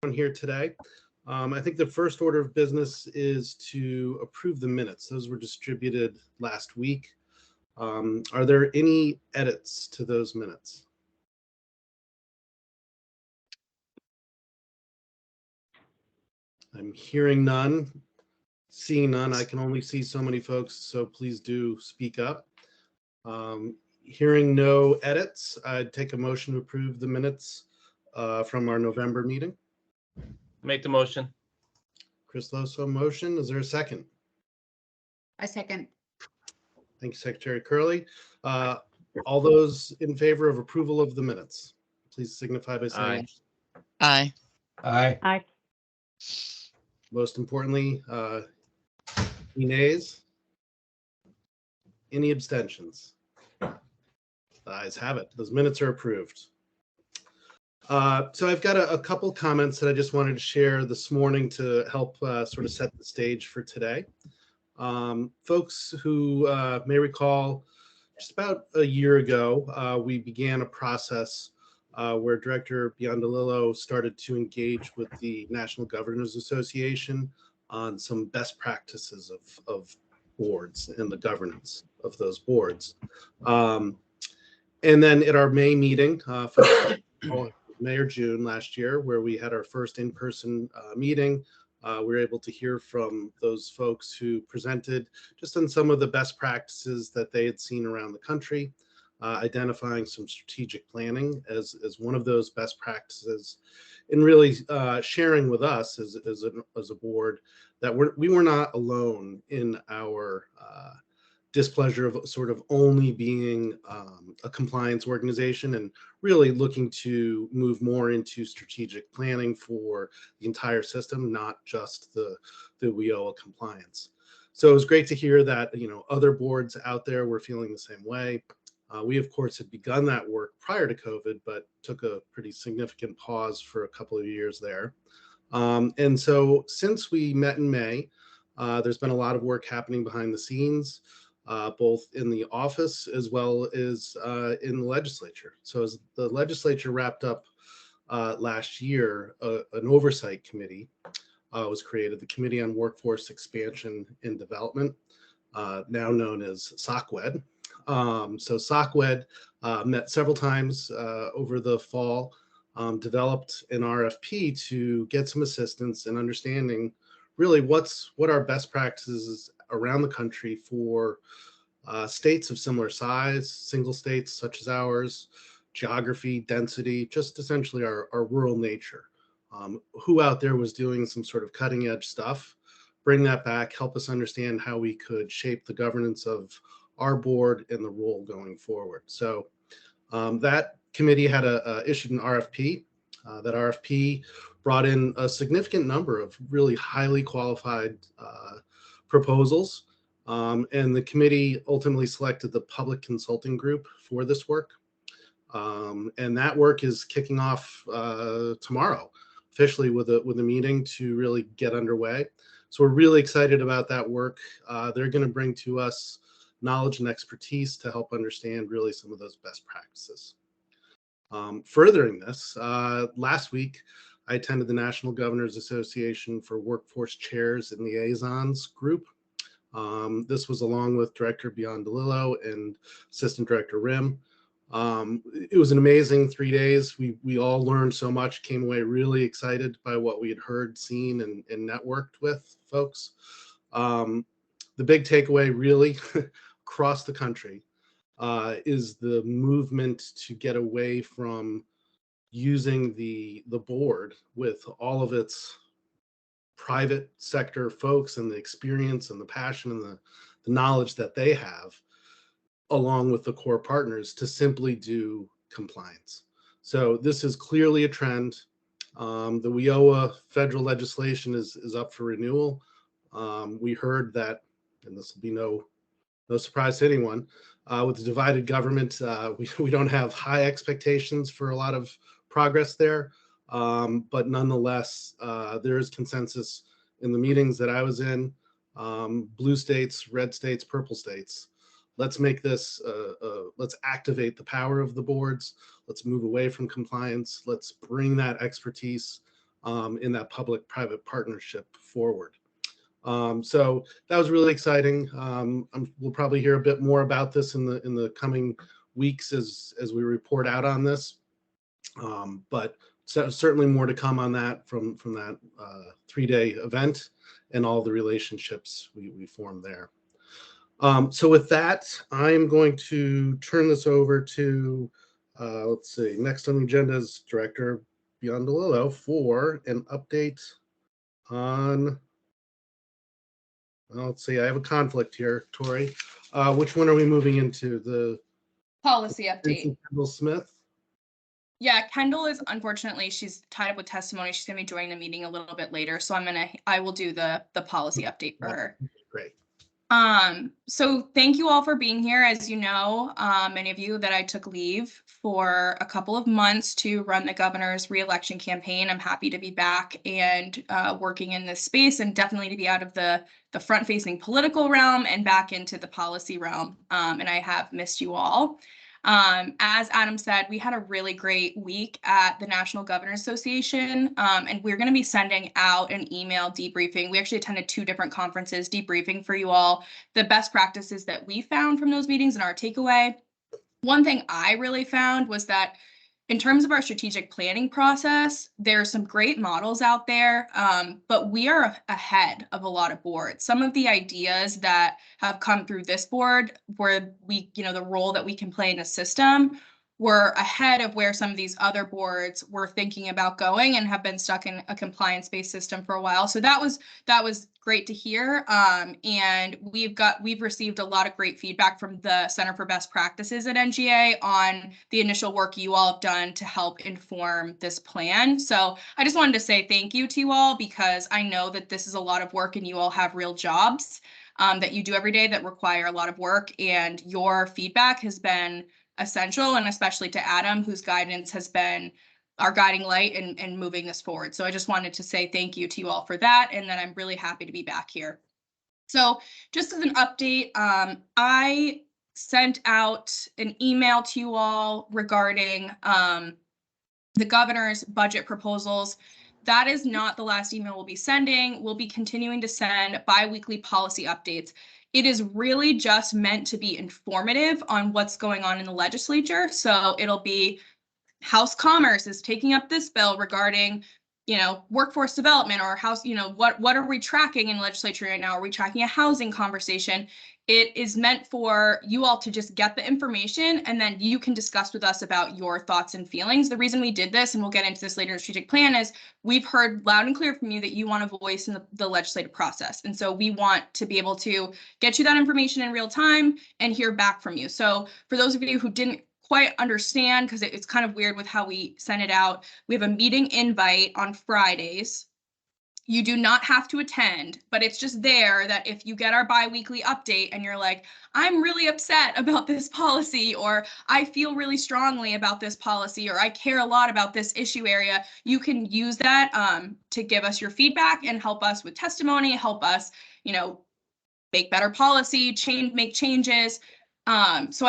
Here today. I think the first order of business is to approve the minutes. Those were distributed last week. Are there any edits to those minutes? I'm hearing none. Seeing none, I can only see so many folks, so please do speak up. Hearing no edits, I'd take a motion to approve the minutes from our November meeting. Make the motion. Chris Loso, motion. Is there a second? I second. Thank you, Secretary Curley. All those in favor of approval of the minutes, please signify by saying Aye. Aye. Aye. Most importantly, any nays? Any abstentions? The ayes have it. Those minutes are approved. So I've got a couple comments that I just wanted to share this morning to help sort of set the stage for today. Folks who may recall, just about a year ago, we began a process where Director Biondolillo started to engage with the National Governors Association on some best practices of boards and the governance of those boards. And then at our May meeting, May or June last year, where we had our first in-person meeting, we were able to hear from those folks who presented just on some of the best practices that they had seen around the country, identifying some strategic planning as one of those best practices, and really sharing with us as a board that we were not alone in our displeasure of sort of only being a compliance organization and really looking to move more into strategic planning for the entire system, not just the WIOA compliance. So it was great to hear that, other boards out there were feeling the same way. We, of course, had begun that work prior to COVID, but took a pretty significant pause for a couple of years there. And so since we met in May, there's been a lot of work happening behind the scenes, both in the office as well as in the legislature. So as the legislature wrapped up last year, an oversight committee was created, the Committee on Workforce Expansion and Development, now known as SWDB. So SWDB met several times over the fall, developed an RFP to get some assistance in understanding really what are best practices around the country for states of similar size, single states such as ours, geography, density, just essentially our rural nature. Who out there was doing some sort of cutting edge stuff, bring that back, help us understand how we could shape the governance of our board and the role going forward. So that committee had issued an RFP. That RFP brought in a significant number of really highly qualified proposals. And the committee ultimately selected the public consulting group for this work. And that work is kicking off tomorrow, officially with a meeting to really get underway. So we're really excited about that work. They're going to bring to us knowledge and expertise to help understand really some of those best practices. Furthering this, last week, I attended the National Governors Association for Workforce Chairs and Liaisons group. This was along with Director Biondolillo and Assistant Director Rim. It was an amazing 3 days. We all learned so much, came away really excited by what we had heard, seen, and networked with folks. The big takeaway really across the country is the movement to get away from using the board with all of its private sector folks and the experience and the passion and the knowledge that they have, along with the core partners, to simply do compliance. So this is clearly a trend. The WIOA federal legislation is up for renewal. We heard that, and this will be no surprise to anyone, with the divided government, we don't have high expectations for a lot of progress there. But nonetheless, there is consensus in the meetings that I was in, blue states, red states, purple states. Let's make this, let's activate the power of the boards. Let's move away from compliance. Let's bring that expertise in that public-private partnership forward. So that was really exciting. We'll probably hear a bit more about this in the coming weeks as we report out on this. But certainly more to come on that from that 3-day event and all the relationships we formed there. So with that, I'm going to turn this over to, let's see, next on the agenda is Director Biondolillo for an update on, well, let's see, I have a conflict here, Tori. Which one are we moving into? The Policy update. Kendall Smith? Yeah, Kendall is unfortunately, she's tied up with testimony. She's gonna be joining the meeting a little bit later. So I will do the policy update for her. Great. So thank you all for being here. As you know, many of you, that I took leave for a couple of months to run the governor's re-election campaign. I'm happy to be back and working in this space, and definitely to be out of the front-facing political realm and back into the policy realm. And I have missed you all. As Adam said, we had a really great week at the National Governors Association, and we're going to be sending out an email debriefing. We actually attended 2 different conferences debriefing for you all the best practices that we found from those meetings and our takeaway. One thing I really found was that in terms of our strategic planning process, there are some great models out there, but we are ahead of a lot of boards. Some of the ideas that have come through this board, where we, the role that we can play in the system, were ahead of where some of these other boards were thinking about going and have been stuck in a compliance-based system for a while. So that was great to hear. And we've received a lot of great feedback from the Center for Best Practices at NGA on the initial work you all have done to help inform this plan. So I just wanted to say thank you to you all, because I know that this is a lot of work and you all have real jobs that you do every day that require a lot of work, and your feedback has been essential, and especially to Adam, whose guidance has been our guiding light and moving this forward. So I just wanted to say thank you to you all for that, and that I'm really happy to be back here. So just as an update, I sent out an email to you all regarding the governor's budget proposals. That is not the last email we'll be sending. We'll be continuing to send bi-weekly policy updates. It is really just meant to be informative on what's going on in the legislature. So it'll be House Commerce is taking up this bill regarding, workforce development, or House, what are we tracking in the legislature right now? Are we tracking a housing conversation? It is meant for you all to just get the information, and then you can discuss with us about your thoughts and feelings. The reason we did this, and we'll get into this later in the strategic plan, is we've heard loud and clear from you that you want a voice in the legislative process. And so we want to be able to get you that information in real time and hear back from you. So for those of you who didn't quite understand, because it's kind of weird with how we send it out, we have a meeting invite on Fridays. You do not have to attend, but it's just there that if you get our bi-weekly update and you're like, I'm really upset about this policy, or I feel really strongly about this policy, or I care a lot about this issue area, you can use that to give us your feedback and help us with testimony, help us, make better policy, make changes. So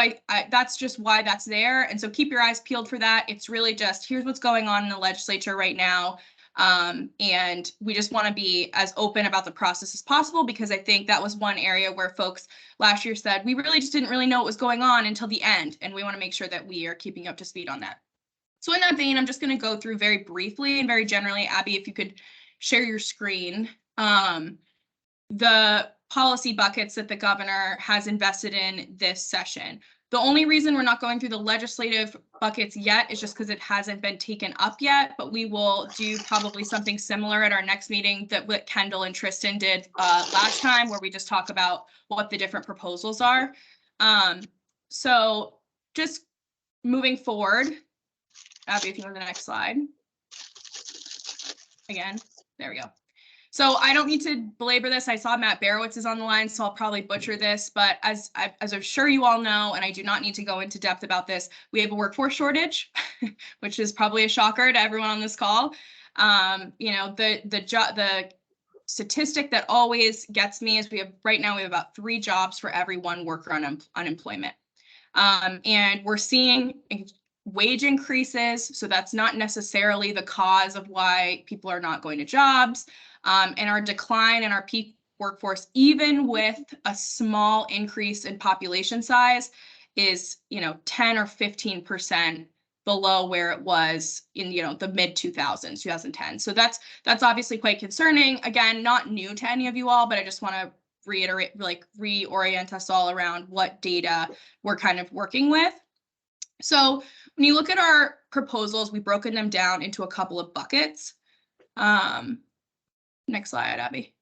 that's just why that's there. And so keep your eyes peeled for that. It's really just, here's what's going on in the legislature right now. And we just want to be as open about the process as possible, because I think that was one area where folks last year said, we really just didn't really know what was going on until the end. And we want to make sure that we are keeping up to speed on that. So in that vein, I'm just going to go through very briefly and very generally. Abby, if you could share your screen. The policy buckets that the governor has invested in this session. The only reason we're not going through the legislative buckets yet is just because it hasn't been taken up yet, but we will do probably something similar at our next meeting that what Kendall and Tristan did last time, where we just talk about what the different proposals are. So just moving forward, Abby, if you go to the next slide. Again, there we go. So I don't need to belabor this. I saw Matt Barowitz is on the line, so I'll probably butcher this. But as I'm sure you all know, and I do not need to go into depth about this, we have a workforce shortage, which is probably a shocker to everyone on this call. The statistic that always gets me is right now we have about 3 jobs for every 1 worker on unemployment. And we're seeing wage increases, so that's not necessarily the cause of why people are not going to jobs, and our decline in our peak workforce, even with a small increase in population size, is 10 or 15% below where it was in the mid 2000s, 2010. So that's obviously quite concerning. Again, not new to any of you all, but I just want to reiterate, reorient us all around what data we're kind of working with. So when you look at our proposals, we've broken them down into a couple of buckets. Next slide, Abby.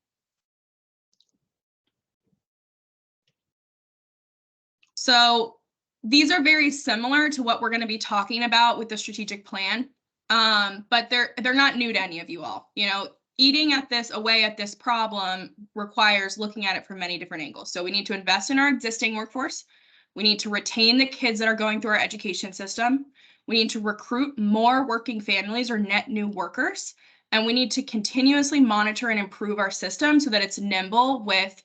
So these are very similar to what we're going to be talking about with the strategic plan, but they're not new to any of you all. Eating away at this problem requires looking at it from many different angles. So we need to invest in our existing workforce. We need to retain the kids that are going through our education system. We need to recruit more working families or net new workers. And we need to continuously monitor and improve our system so that it's nimble with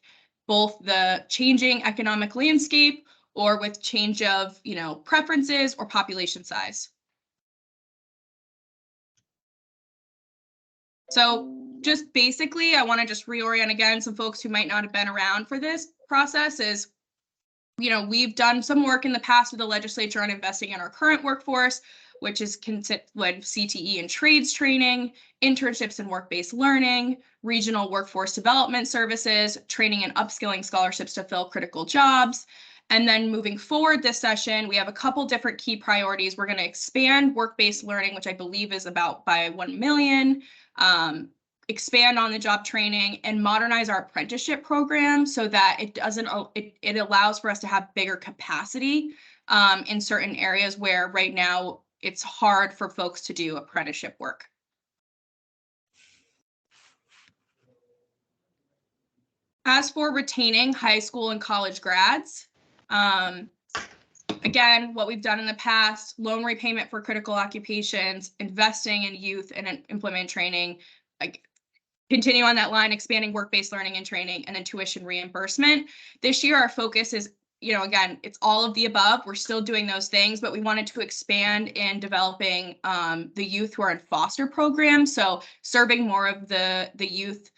both the changing economic landscape or with change of, preferences or population size. So just basically, I want to just reorient again some folks who might not have been around for this process is, we've done some work in the past with the legislature on investing in our current workforce, which is with CTE and trades training, internships and work-based learning, regional workforce development services, training and upskilling scholarships to fill critical jobs. And then moving forward this session, we have a couple different key priorities. We're going to expand work-based learning, which I believe is about by 1 million, expand on the job training, and modernize our apprenticeship program so that it allows for us to have bigger capacity in certain areas where right now it's hard for folks to do apprenticeship work. As for retaining high school and college grads, again, what we've done in the past, loan repayment for critical occupations, investing in youth and employment training, continue on that line, expanding work-based learning and training, and then tuition reimbursement. This year, our focus is, again, it's all of the above. We're still doing those things, but we wanted to expand in developing the youth who are in foster programs. So serving more of the youth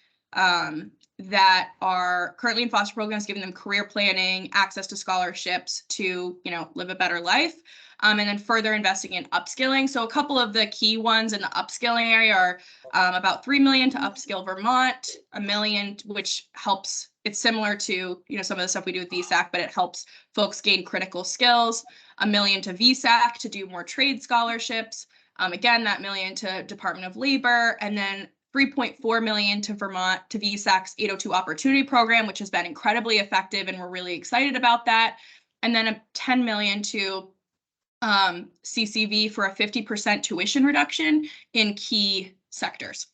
that are currently in foster programs, giving them career planning, access to scholarships to, live a better life. And then further investing in upskilling. So a couple of the key ones in the upskilling area are about 3 million to Upskill Vermont, 1 million, which helps. It's similar to, some of the stuff we do with VSAC, but it helps folks gain critical skills. 1 million to VSAC to do more trade scholarships. Again, that 1 million to Department of Labor, and then 3.4 million to Vermont to VSAC's 802 Opportunity Program, which has been incredibly effective, and we're really excited about that. And then a 10 million to CCV for a 50% tuition reduction in key sectors.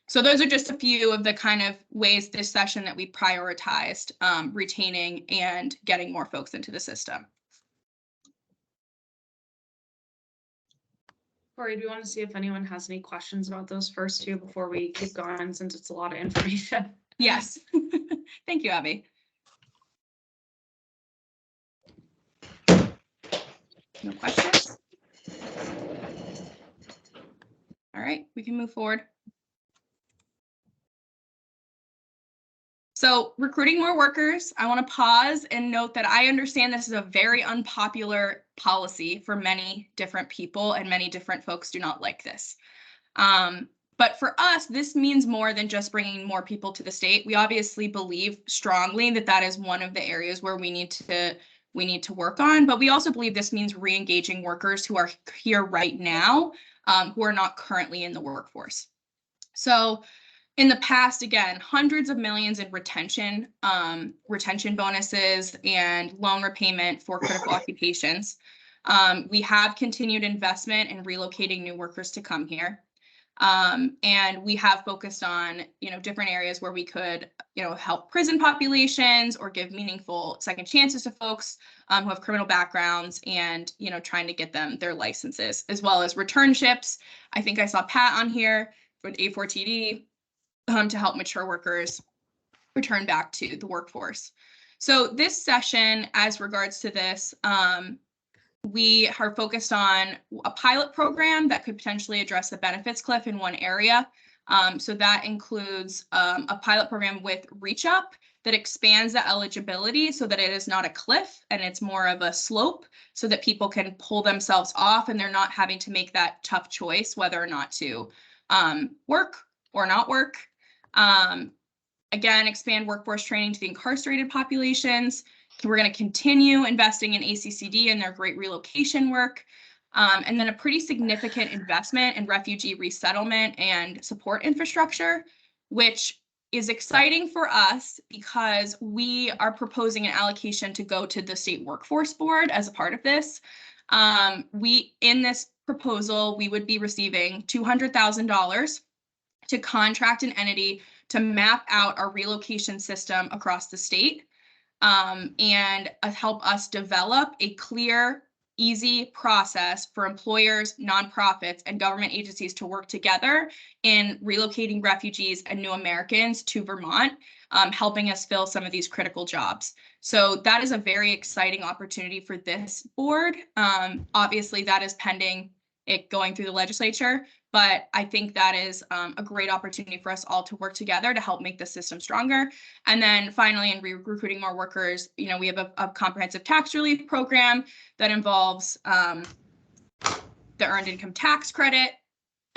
So those are just a few of the kind of ways this session that we prioritized retaining and getting more folks into the system. Corey, do you want to see if anyone has any questions about those first two before we keep going, since it's a lot of information? Yes. Thank you, Abby. No questions? All right, we can move forward. So recruiting more workers, I want to pause and note that I understand this is a very unpopular policy for many different people, and many different folks do not like this. But for us, this means more than just bringing more people to the state. We obviously believe strongly that that is one of the areas where we need to work on, but we also believe this means re-engaging workers who are here right now, who are not currently in the workforce. So in the past, again, hundreds of millions in retention bonuses and loan repayment for critical occupations. We have continued investment in relocating new workers to come here. And we have focused on, different areas where we could, help prison populations or give meaningful second chances to folks who have criminal backgrounds, and, trying to get them their licenses, as well as returnships. I think I saw Pat on here with A4TD to help mature workers return back to the workforce. So this session, as regards to this, we are focused on a pilot program that could potentially address the benefits cliff in one area. So that includes a pilot program with Reach Up that expands the eligibility so that it is not a cliff and it's more of a slope so that people can pull themselves off and they're not having to make that tough choice whether or not to work or not work. Again, expand workforce training to the incarcerated populations. We're going to continue investing in ACCD and their great relocation work. And then a pretty significant investment in refugee resettlement and support infrastructure, which is exciting for us because we are proposing an allocation to go to the state workforce board as a part of this. In this proposal, we would be receiving $200,000 to contract an entity to map out our relocation system across the state and help us develop a clear, easy process for employers, nonprofits, and government agencies to work together in relocating refugees and new Americans to Vermont, helping us fill some of these critical jobs. So that is a very exciting opportunity for this board. Obviously, that is pending it going through the legislature, but I think that is a great opportunity for us all to work together to help make the system stronger. And then finally, in recruiting more workers, we have a comprehensive tax relief program that involves the earned income tax credit,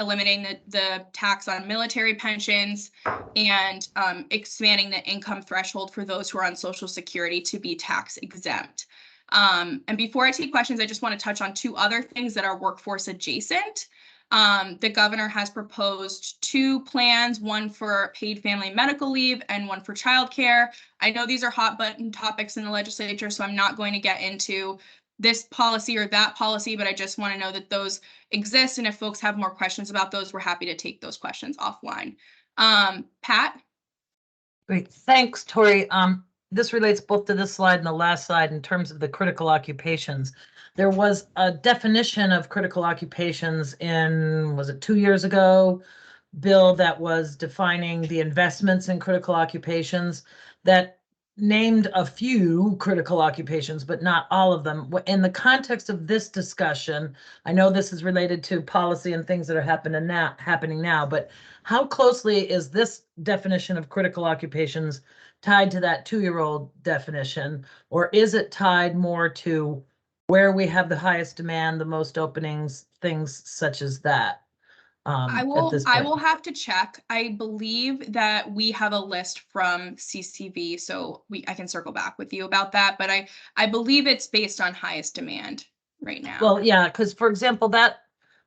eliminating the tax on military pensions, and expanding the income threshold for those who are on Social Security to be tax exempt. And before I take questions, I just want to touch on two other things that are workforce adjacent. The governor has proposed two plans, one for paid family medical leave and one for childcare. I know these are hot button topics in the legislature, so I'm not going to get into this policy or that policy, but I just want to know that those exist. And if folks have more questions about those, we're happy to take those questions offline. Pat? Great, thanks, Tori. This relates both to this slide and the last slide in terms of the critical occupations. There was a definition of critical occupations in, was it 2 years ago, bill that was defining the investments in critical occupations that named a few critical occupations, but not all of them. In the context of this discussion, I know this is related to policy and things that are happening now, but how closely is this definition of critical occupations tied to that 2-year-old definition, or is it tied more to where we have the highest demand, the most openings, things such as that? I will have to check. I believe that we have a list from CCV, so I can circle back with you about that, but I believe it's based on highest demand right now. Well, yeah, because for example, that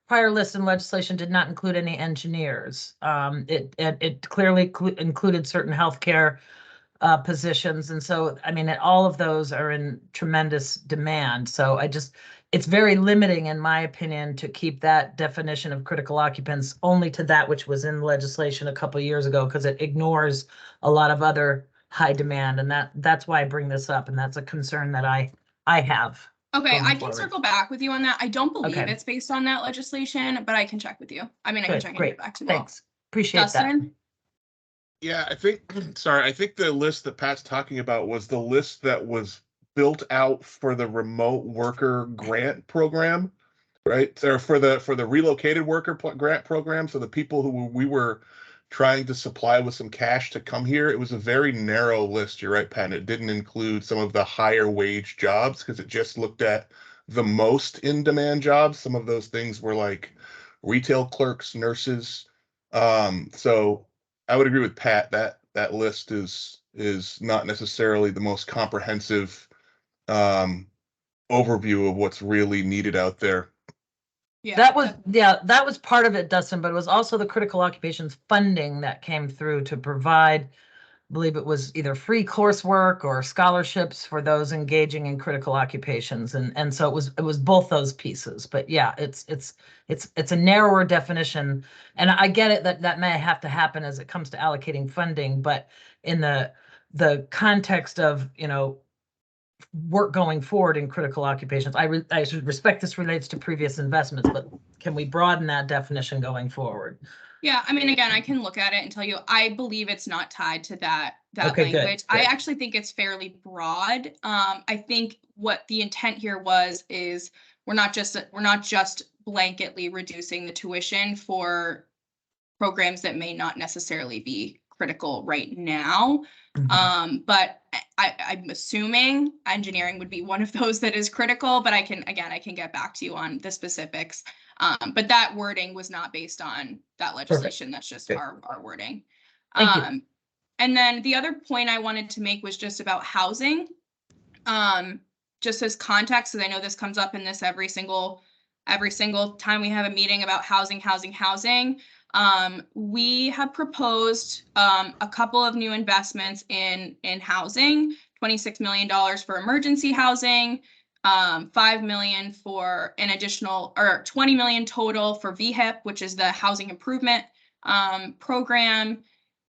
prior list in legislation did not include any engineers. It clearly included certain healthcare positions. And so, I mean, all of those are in tremendous demand. So it's very limiting, in my opinion, to keep that definition of critical occupants only to that which was in legislation a couple of years ago, because it ignores a lot of other high demand. And that's why I bring this up. And that's a concern that I have. Okay, I can forward. circle back with you on that. I don't believe Okay. it's based on that legislation, but I can check with you. I mean, I can Good, check and great. get back to you. Thanks. Appreciate that. Justin? Yeah, I think the list that Pat's talking about was the list that was built out for the remote worker grant program, right? Or for the relocated worker grant program. So the people who we were trying to supply with some cash to come here, it was a very narrow list. You're right, Pat. It didn't include some of the higher wage jobs because it just looked at the most in demand jobs. Some of those things were like retail clerks, nurses. So I would agree with Pat that that list is not necessarily the most comprehensive overview of what's really needed out there. Yeah, that was part of it, Dustin, but it was also the critical occupations funding that came through to provide, I believe it was either free coursework or scholarships for those engaging in critical occupations. And so it was both those pieces. But yeah, it's a narrower definition. And I get it that may have to happen as it comes to allocating funding, but in the context of, work going forward in critical occupations, I respect this relates to previous investments, but can we broaden that definition going forward? Yeah, I mean, again, I can look at it and tell you, I believe it's not tied to that Okay, good, language. I good. actually think it's fairly broad. I think what the intent here is we're not just blanketly reducing the tuition for programs that may not necessarily be critical right now. But I'm assuming engineering would be one of those that is critical, but I can get back to you on the specifics. But that wording was not based on that legislation. That's just Good. our wording. Thank you. And then the other point I wanted to make was just about housing. Just as context, because I know this comes up in this every single time we have a meeting about housing. We have proposed a couple of new investments in housing, $26 million for emergency housing, $5 million for an additional, or $20 million total for VHIP, which is the housing improvement program,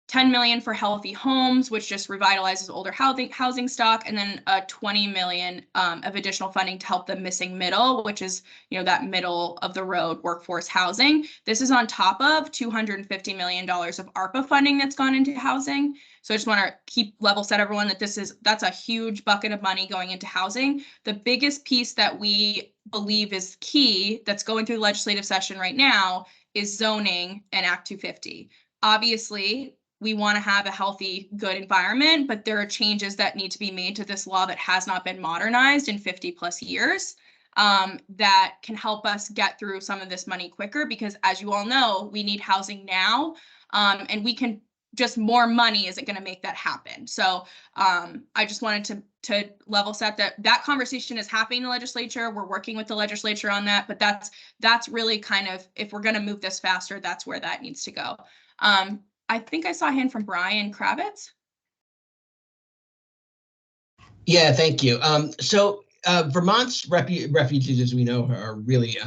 10 million for healthy homes, which just revitalizes older housing stock, and then 20 million of additional funding to help the missing middle, which is, that middle of the road workforce housing. This is on top of $250 million of ARPA funding that's gone into housing. So I just want to keep level set everyone that that's a huge bucket of money going into housing. The biggest piece that we believe is key that's going through the legislative session right now is zoning and Act 250. Obviously, we want to have a healthy, good environment, but there are changes that need to be made to this law that has not been modernized in 50 plus years that can help us get through some of this money quicker, because as you all know, we need housing now, and just more money isn't going to make that happen. So I just wanted to level set that conversation is happening in the legislature. We're working with the legislature on that, but that's really kind of, if we're going to move this faster, that's where that needs to go. I think I saw a hand from Brian Kravitz. Yeah, thank you. Vermont's refugees, as we know, are really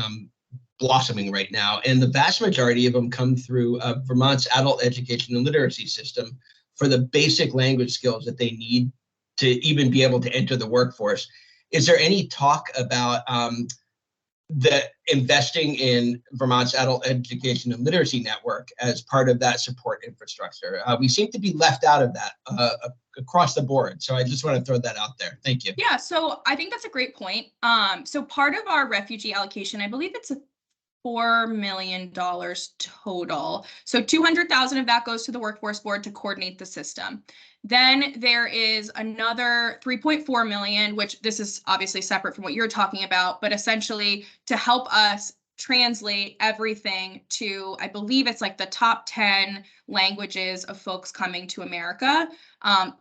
blossoming right now, and the vast majority of them come through Vermont's adult education and literacy system for the basic language skills that they need to even be able to enter the workforce. Is there any talk about the investing in Vermont's adult education and literacy network as part of that support infrastructure? We seem to be left out of that across the board. So I just want to throw that out there. Thank you. Yeah, so I think that's a great point. So part of our refugee allocation, I believe it's $4 million total. So 200,000 of that goes to the workforce board to coordinate the system. Then there is another 3.4 million, which this is obviously separate from what you're talking about, but essentially to help us translate everything to, I believe it's like the top 10 languages of folks coming to America.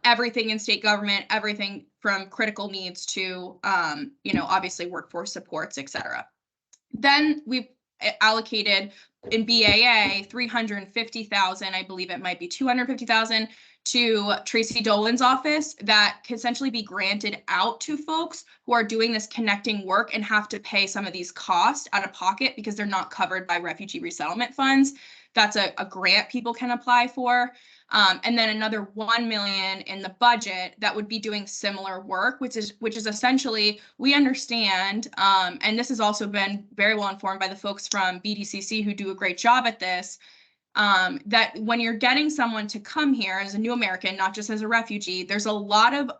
Everything in state government, everything from critical needs to, obviously workforce supports, et cetera. Then we've allocated in BAA 350,000, I believe it might be 250,000 to Tracy Dolan's office that can essentially be granted out to folks who are doing this connecting work and have to pay some of these costs out of pocket because they're not covered by refugee resettlement funds. That's a grant people can apply for. And then another 1 million in the budget that would be doing similar work, which is essentially, we understand, and this has also been very well informed by the folks from BDCC who do a great job at this, that when you're getting someone to come here as a new American, not just as a refugee, there's a lot of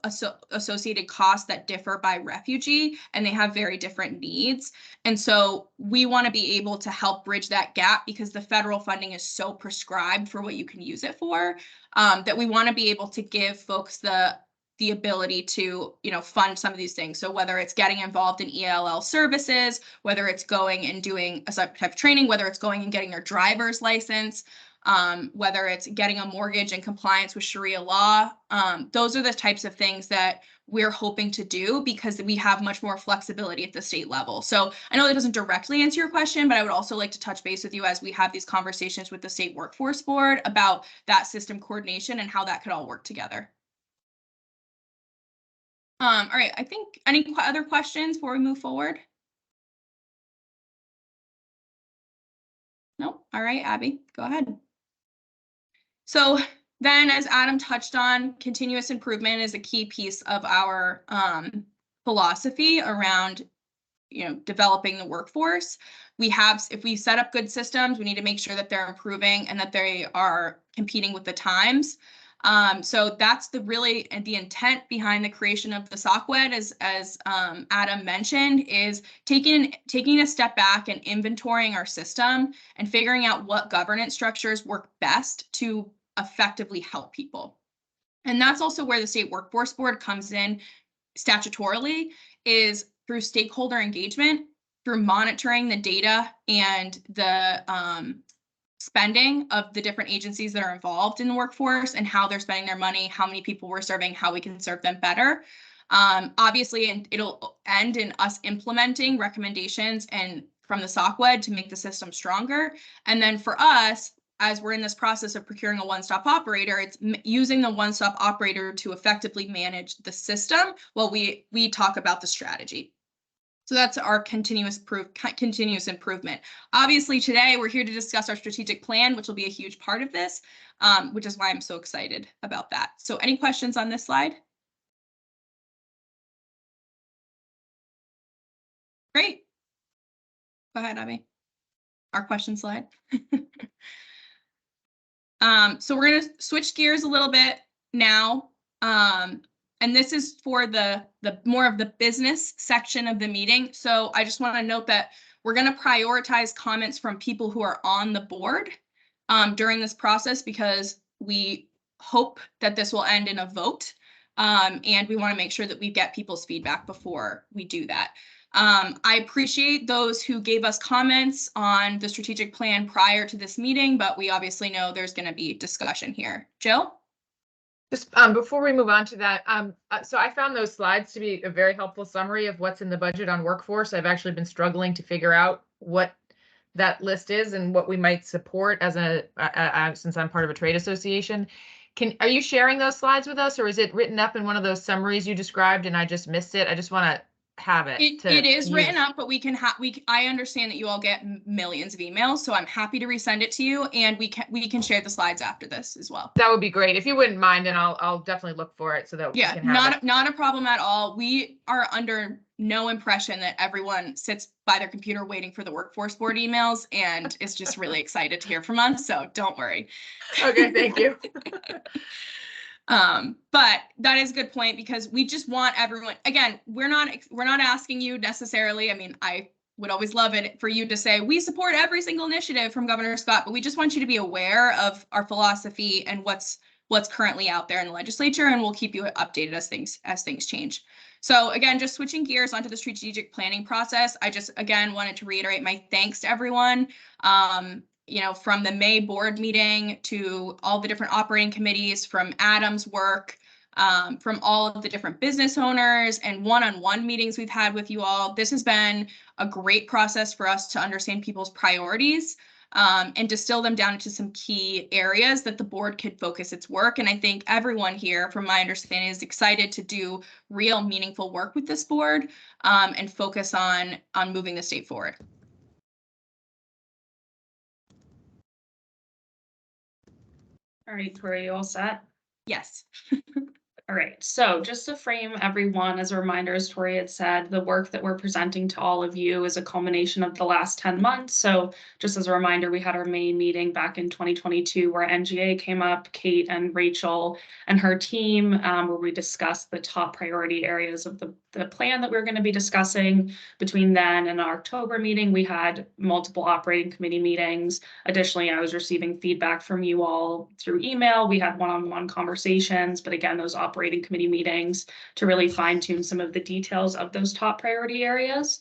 associated costs that differ by refugee, and they have very different needs. And so we want to be able to help bridge that gap because the federal funding is so prescribed for what you can use it for, that we want to be able to give folks the ability to, fund some of these things. So whether it's getting involved in ELL services, whether it's going and doing a type of training, whether it's going and getting their driver's license, whether it's getting a mortgage in compliance with Sharia law, those are the types of things that we're hoping to do because we have much more flexibility at the state level. So I know that doesn't directly answer your question, but I would also like to touch base with you as we have these conversations with the state workforce board about that system coordination and how that could all work together. All right, I think any other questions before we move forward? No? All right, Abby, go ahead. So then, as Adam touched on, continuous improvement is a key piece of our philosophy around, developing the workforce. If we set up good systems, we need to make sure that they're improving and that they are competing with the times. So that's the intent behind the creation of the SOCWED, as Adam mentioned, is taking a step back and inventorying our system and figuring out what governance structures work best to effectively help people. And that's also where the State Workforce Board comes in statutorily, is through stakeholder engagement, through monitoring the data and the spending of the different agencies that are involved in the workforce and how they're spending their money, how many people we're serving, how we can serve them better. Obviously, and it'll end in us implementing recommendations and from the SOCWED to make the system stronger. And then for us, as we're in this process of procuring a one-stop operator, it's using the one-stop operator to effectively manage the system while we talk about the strategy. So that's our continuous improvement. Obviously, today we're here to discuss our strategic plan, which will be a huge part of this, which is why I'm so excited about that. So any questions on this slide? Great. Go ahead, Abby. Our question slide. So we're going to switch gears a little bit now. And this is for the more of the business section of the meeting. So I just want to note that we're going to prioritize comments from people who are on the board during this process, because we hope that this will end in a vote. And we want to make sure that we get people's feedback before we do that. I appreciate those who gave us comments on the strategic plan prior to this meeting, but we obviously know there's going to be discussion here. Jill? Just before we move on to that, so I found those slides to be a very helpful summary of what's in the budget on workforce. I've actually been struggling to figure out what that list is and what we might support as since I'm part of a trade association. Are you sharing those slides with us, or is it written up in one of those summaries you described and I just missed it? I just want to have it. It is written up, but I understand that you all get millions of emails, so I'm happy to resend it to you, and we can share the slides after this as well. That would be great if you wouldn't mind, and I'll definitely look for it so that we can have it. Not a problem at all. We are under no impression that everyone sits by their computer waiting for the Workforce Board emails and is just really excited to hear from us. So don't worry. Okay, thank you. But that is a good point, because we just want everyone, again, we're not asking you necessarily, I mean, I would always love it for you to say, we support every single initiative from Governor Scott, but we just want you to be aware of our philosophy and what's currently out there in the legislature, and we'll keep you updated as things change. So again, just switching gears onto the strategic planning process, I just, again, wanted to reiterate my thanks to everyone. From the May board meeting to all the different operating committees, from Adam's work, from all of the different business owners and one-on-one meetings we've had with you all. This has been a great process for us to understand people's priorities and distill them down into some key areas that the board could focus its work. And I think everyone here, from my understanding, is excited to do real meaningful work with this board and focus on moving the state forward. All right, Tori, you all set? Yes. All right, so just to frame everyone as a reminder, as Tori had said, the work that we're presenting to all of you is a culmination of the last 10 months. So just as a reminder, we had our main meeting back in 2022 where NGA came up, Kate and Rachel and her team, where we discussed the top priority areas of the plan that we're going to be discussing. Between then and our October meeting, we had multiple operating committee meetings. Additionally, I was receiving feedback from you all through email. We had one-on-one conversations, but again, those operating committee meetings to really fine tune some of the details of those top priority areas.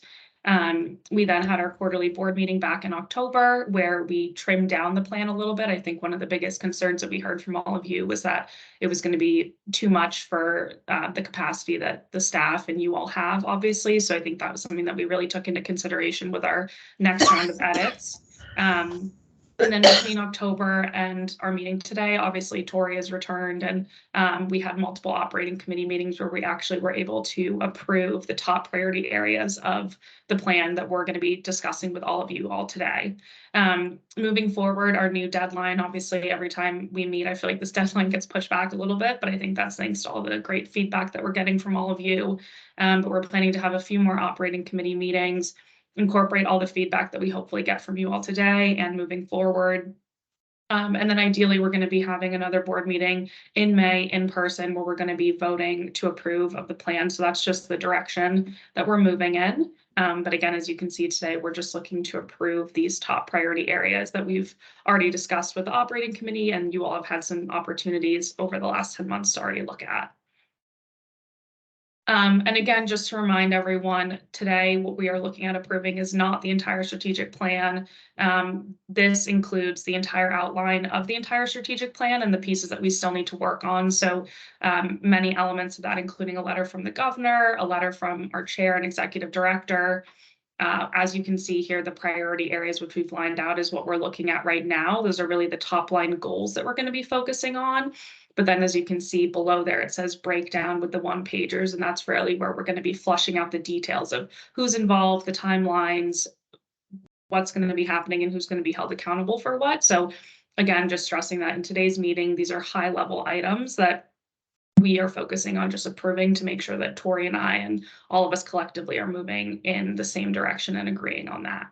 We then had our quarterly board meeting back in October where we trimmed down the plan a little bit. I think one of the biggest concerns that we heard from all of you was that it was going to be too much for the capacity that the staff and you all have, obviously. So I think that was something that we really took into consideration with our next round of edits. And then between October and our meeting today, obviously Tori has returned, and we had multiple operating committee meetings where we actually were able to approve the top priority areas of the plan that we're going to be discussing with all of you all today. Moving forward, our new deadline, obviously every time we meet, I feel like this deadline gets pushed back a little bit, but I think that's thanks to all the great feedback that we're getting from all of you. But we're planning to have a few more operating committee meetings, incorporate all the feedback that we hopefully get from you all today, and moving forward, And then ideally, we're going to be having another board meeting in May in person where we're going to be voting to approve of the plan. So that's just the direction that we're moving in. But again, as you can see today, we're just looking to approve these top priority areas that we've already discussed with the operating committee, and you all have had some opportunities over the last 10 months to already look at. And again, just to remind everyone, today what we are looking at approving is not the entire strategic plan. This includes the entire outline of the entire strategic plan and the pieces that we still need to work on. So many elements of that, including a letter from the governor, a letter from our chair and executive director. As you can see here, the priority areas which we've lined out is what we're looking at right now. Those are really the top line goals that we're going to be focusing on. But then as you can see below there, it says breakdown with the one pagers, and that's really where we're going to be fleshing out the details of who's involved, the timelines, what's going to be happening, and who's going to be held accountable for what. So again, just stressing that in today's meeting, these are high level items that we are focusing on just approving to make sure that Tori and I and all of us collectively are moving in the same direction and agreeing on that.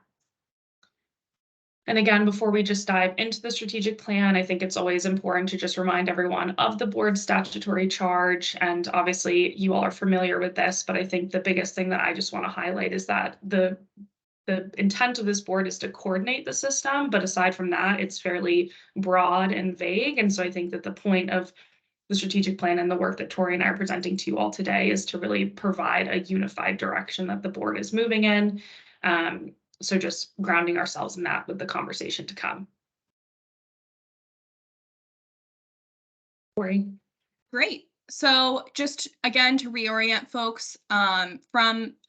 And again, before we just dive into the strategic plan, I think it's always important to just remind everyone of the board's statutory charge. And obviously you all are familiar with this, but I think the biggest thing that I just want to highlight is that the intent of this board is to coordinate the system. But aside from that, it's fairly broad and vague. And so I think that the point of the strategic plan and the work that Tori and I are presenting to you all today is to really provide a unified direction that the board is moving in. So just grounding ourselves in that with the conversation to come. Tori. Great. So just again, to reorient folks I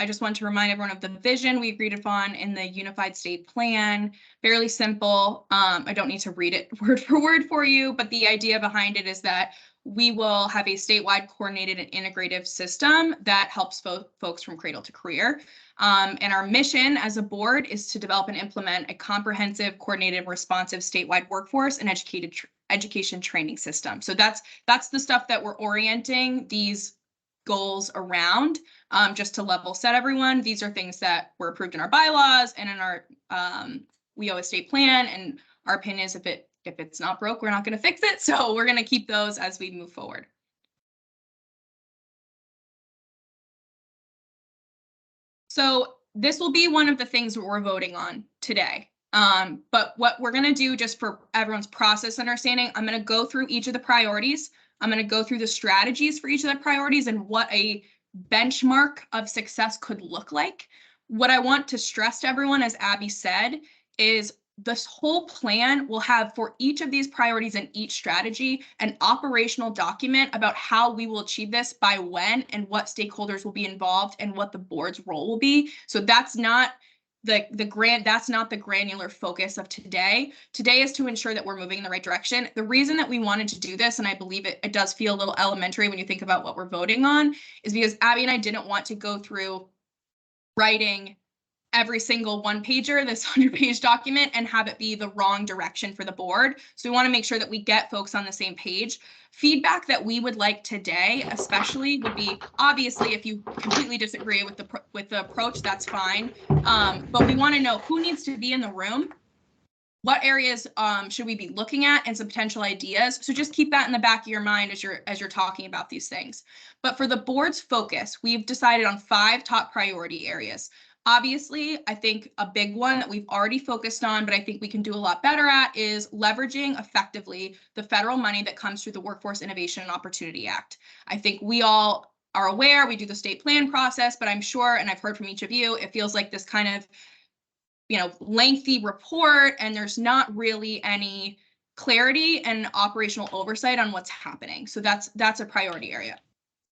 just want to remind everyone of the vision we agreed upon in the unified state plan. Fairly simple. I don't need to read it word for word for you, but the idea behind it is that we will have a statewide coordinated and integrative system that helps folks from cradle to career. And our mission as a board is to develop and implement a comprehensive, coordinated, responsive statewide workforce and education training system. So that's the stuff that we're orienting these goals around. Just to level set everyone, these are things that were approved in our bylaws and in our WIO state plan. And our opinion is if it's not broke, we're not going to fix it. So we're going to keep those as we move forward. So this will be one of the things that we're voting on today. But what we're going to do, just for everyone's process understanding, I'm going to go through each of the priorities. I'm going to go through the strategies for each of the priorities and what a benchmark of success could look like. What I want to stress to everyone, as Abby said, is this whole plan will have for each of these priorities and each strategy an operational document about how we will achieve this by when and what stakeholders will be involved and what the board's role will be. So that's not that's not the granular focus of today. Today is to ensure that we're moving in the right direction. The reason that we wanted to do this, and I believe it does feel a little elementary when you think about what we're voting on, is because Abby and I didn't want to go through writing every single one pager, this 100-page document, and have it be the wrong direction for the board. So we want to make sure that we get folks on the same page. Feedback that we would like today, especially, would be obviously if you completely disagree with the approach, that's fine. But we want to know who needs to be in the room, what areas should we be looking at, and some potential ideas. So just keep that in the back of your mind as you're talking about these things. But for the board's focus, we've decided on 5 top priority areas. Obviously, I think a big one that we've already focused on, but I think we can do a lot better at, is leveraging effectively the federal money that comes through the Workforce Innovation and Opportunity Act. I think we all are aware, we do the state plan process, but I'm sure, and I've heard from each of you, it feels like this kind of, lengthy report, and there's not really any clarity and operational oversight on what's happening. So that's a priority area.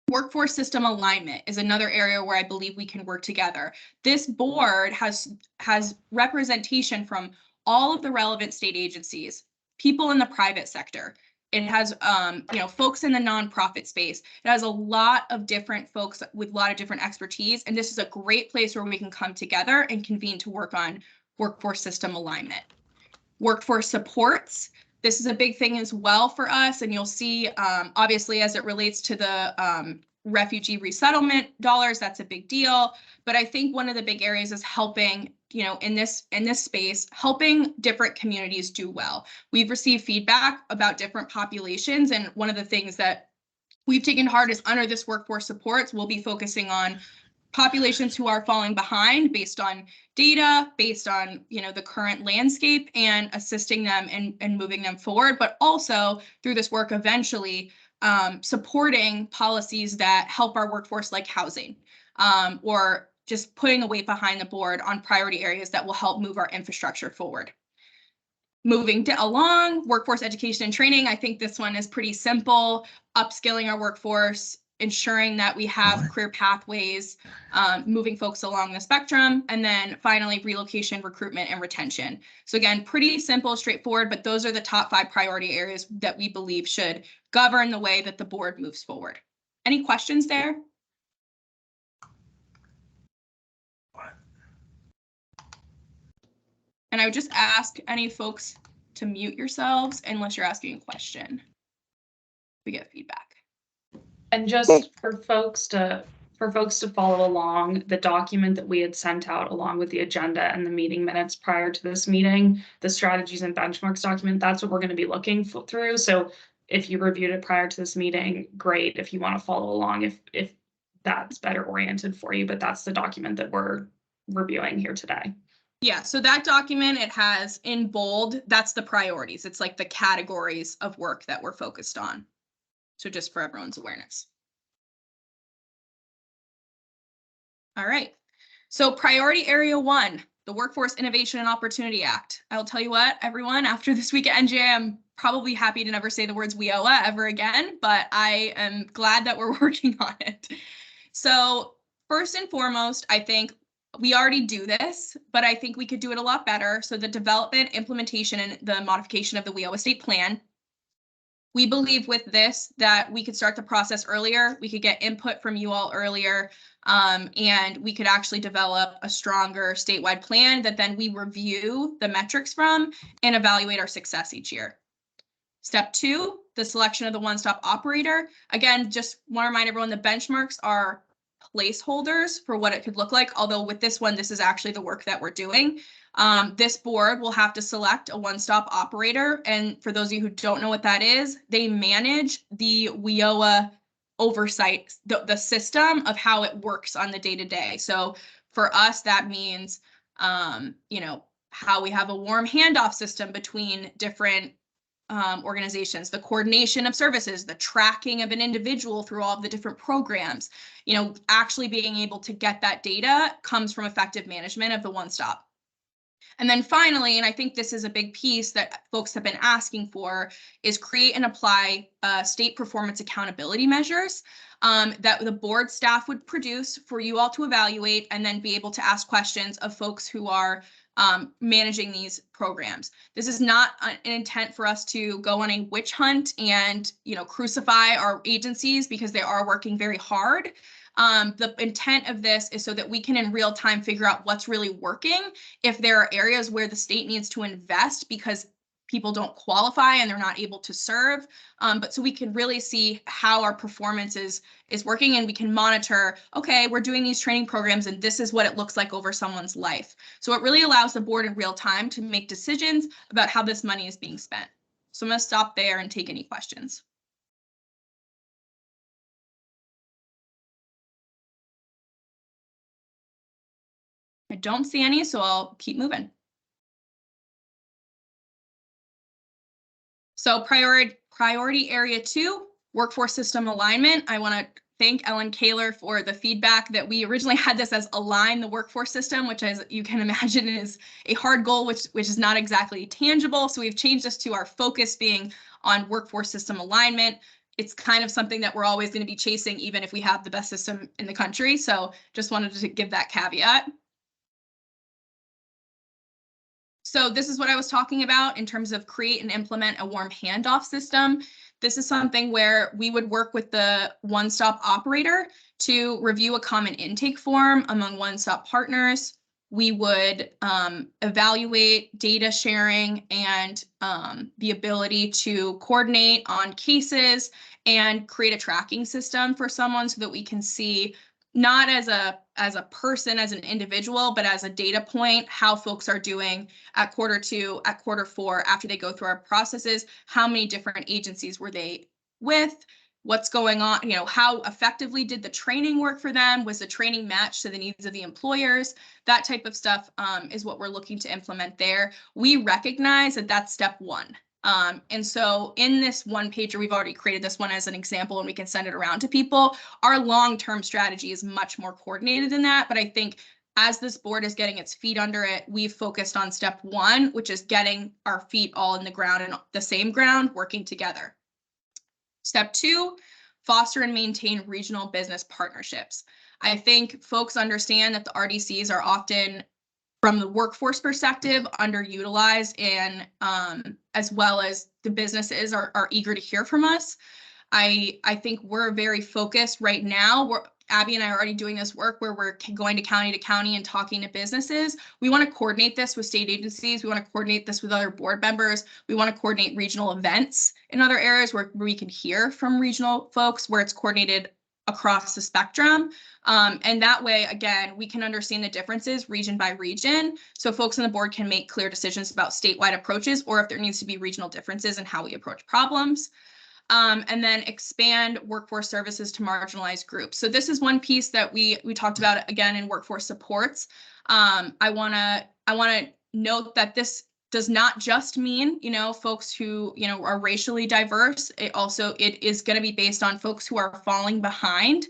Workforce system alignment is another area where I believe we can work together. This board has representation from all of the relevant state agencies, people in the private sector. It has, folks in the nonprofit space. It has a lot of different folks with a lot of different expertise. And this is a great place where we can come together and convene to work on workforce system alignment. Workforce supports. This is a big thing as well for us, and you'll see, obviously, as it relates to the refugee resettlement dollars, that's a big deal. But I think one of the big areas is helping in this space, helping different communities do well. We've received feedback about different populations, and one of the things that we've taken hard is under this workforce supports, we'll be focusing on populations who are falling behind based on data, based on the current landscape, and assisting them and moving them forward, but also through this work eventually supporting policies that help our workforce, like housing, or just putting the weight behind the board on priority areas that will help move our infrastructure forward. Moving along, workforce education and training. I think this one is pretty simple. Upskilling our workforce, ensuring that we have career pathways, moving folks along the spectrum, and then finally relocation, recruitment, and retention. So again, pretty simple, straightforward, but those are the top 5 priority areas that we believe should govern the way that the board moves forward. Any questions there? And I would just ask any folks to mute yourselves unless you're asking a question. We get feedback. And just for folks to follow along, the document that we had sent out along with the agenda and the meeting minutes prior to this meeting, the strategies and benchmarks document, that's what we're going to be looking through. So if you reviewed it prior to this meeting, great. If you want to follow along, if that's better oriented for you, but that's the document that we're reviewing here today. Yeah, so that document, it has in bold, that's the priorities. It's like the categories of work that we're focused on. So just for everyone's awareness. All right, so priority area 1, the Workforce Innovation and Opportunity Act. I'll tell you what, everyone, after this week at NJA, I'm probably happy to never say the words WIOA ever again, but I am glad that we're working on it. So first and foremost, I think we already do this, but I think we could do it a lot better. So the development, implementation, and the modification of the WIOA state plan. We believe with this that we could start the process earlier. We could get input from you all earlier, and we could actually develop a stronger statewide plan that then we review the metrics from and evaluate our success each year. Step 2, the selection of the one-stop operator. Again, just want to remind everyone the benchmarks are placeholders for what it could look like. Although with this one, this is actually the work that we're doing. This board will have to select a one-stop operator. And for those of you who don't know what that is, they manage the WIOA oversight, the system of how it works on the day-to-day. So for us, that means, how we have a warm handoff system between different organizations, the coordination of services, the tracking of an individual through all of the different programs, actually being able to get that data comes from effective management of the one-stop. And then finally, and I think this is a big piece that folks have been asking for, is create and apply state performance accountability measures that the board staff would produce for you all to evaluate and then be able to ask questions of folks who are managing these programs. This is not an intent for us to go on a witch hunt and, crucify our agencies because they are working very hard. The intent of this is so that we can in real time figure out what's really working. If there are areas where the state needs to invest because people don't qualify and they're not able to serve, but so we can really see how our performance is working, and we can monitor, okay, we're doing these training programs and this is what it looks like over someone's life. So it really allows the board in real time to make decisions about how this money is being spent. So I'm going to stop there and take any questions. I don't see any, so I'll keep moving. So priority area 2, workforce system alignment. I want to thank Ellen Kaler for the feedback that we originally had this as align the workforce system, which, as you can imagine, is a hard goal, which is not exactly tangible. So we've changed this to our focus being on workforce system alignment. It's kind of something that we're always going to be chasing, even if we have the best system in the country. So just wanted to give that caveat. So this is what I was talking about in terms of create and implement a warm handoff system. This is something where we would work with the one-stop operator to review a common intake form among one-stop partners. We would evaluate data sharing and the ability to coordinate on cases and create a tracking system for someone so that we can see not as a person, as an individual, but as a data point, how folks are doing at Q2, at Q4, after they go through our processes, how many different agencies were they with, what's going on, you know, how effectively did the training work for them? Was the training matched to the needs of the employers? That type of stuff is what we're looking to implement there. We recognize that that's step one. And so in this one pager, we've already created this one as an example, and we can send it around to people. Our long-term strategy is much more coordinated than that. But I think as this board is getting its feet under it, we've focused on step one, which is getting our feet all in the ground and the same ground, working together. Step two, foster and maintain regional business partnerships. I think folks understand that the RDCs are often, from the workforce perspective, underutilized, and as well as the businesses are eager to hear from us. I think we're very focused right now. Abby and I are already doing this work where we're going to county and talking to businesses. We want to coordinate this with state agencies. We want to coordinate this with other board members. We want to coordinate regional events in other areas where we can hear from regional folks, where it's coordinated across the spectrum. And that way, again, we can understand the differences region by region. So folks on the board can make clear decisions about statewide approaches, or if there needs to be regional differences in how we approach problems. And then expand workforce services to marginalized groups. So this is one piece that we talked about again in workforce supports. I wanna note that this does not just mean, you know, folks who, you know, are racially diverse. It is going to be based on folks who are falling behind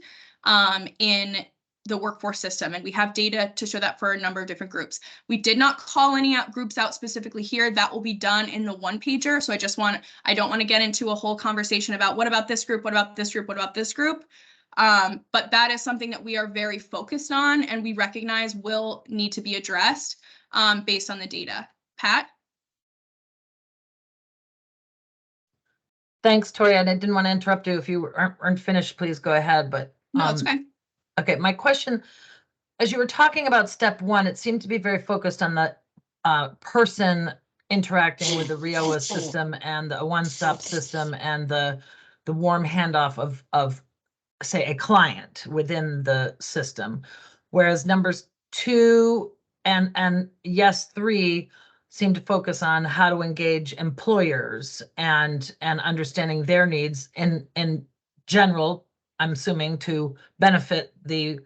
in the workforce system. And we have data to show that for a number of different groups. We did not call any groups out specifically here. That will be done in the one pager. So I don't want to get into a whole conversation about what about this group, what about this group, what about this group. But that is something that we are very focused on and we recognize will need to be addressed based on the data. Pat? Thanks, Tori. I didn't want to interrupt you. If you aren't finished, please go ahead. But No, it's fine. Okay, my question, as you were talking about step one, it seemed to be very focused on the person interacting with the RIOA system and the one-stop system and the warm handoff of say a client within the system, whereas numbers 2 and yes 3 seem to focus on how to engage employers and understanding their needs in general. I'm assuming to benefit the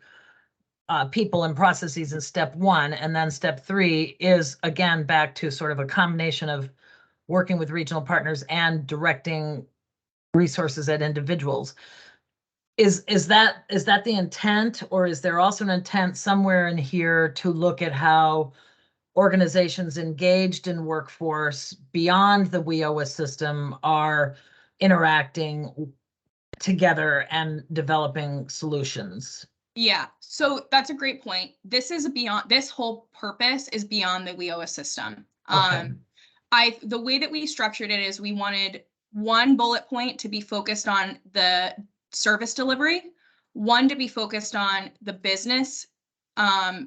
people and processes in step 1, and then step 3 is again back to sort of a combination of working with regional partners and directing resources at individuals. Is that the intent, or is there also an intent somewhere in here to look at how organizations engaged in workforce beyond the WIOA system are interacting together and developing solutions? Yeah, so that's a great point. This whole purpose is beyond the WIOA system. Okay. The way that we structured it is we wanted one bullet point to be focused on the service delivery, one to be focused on the business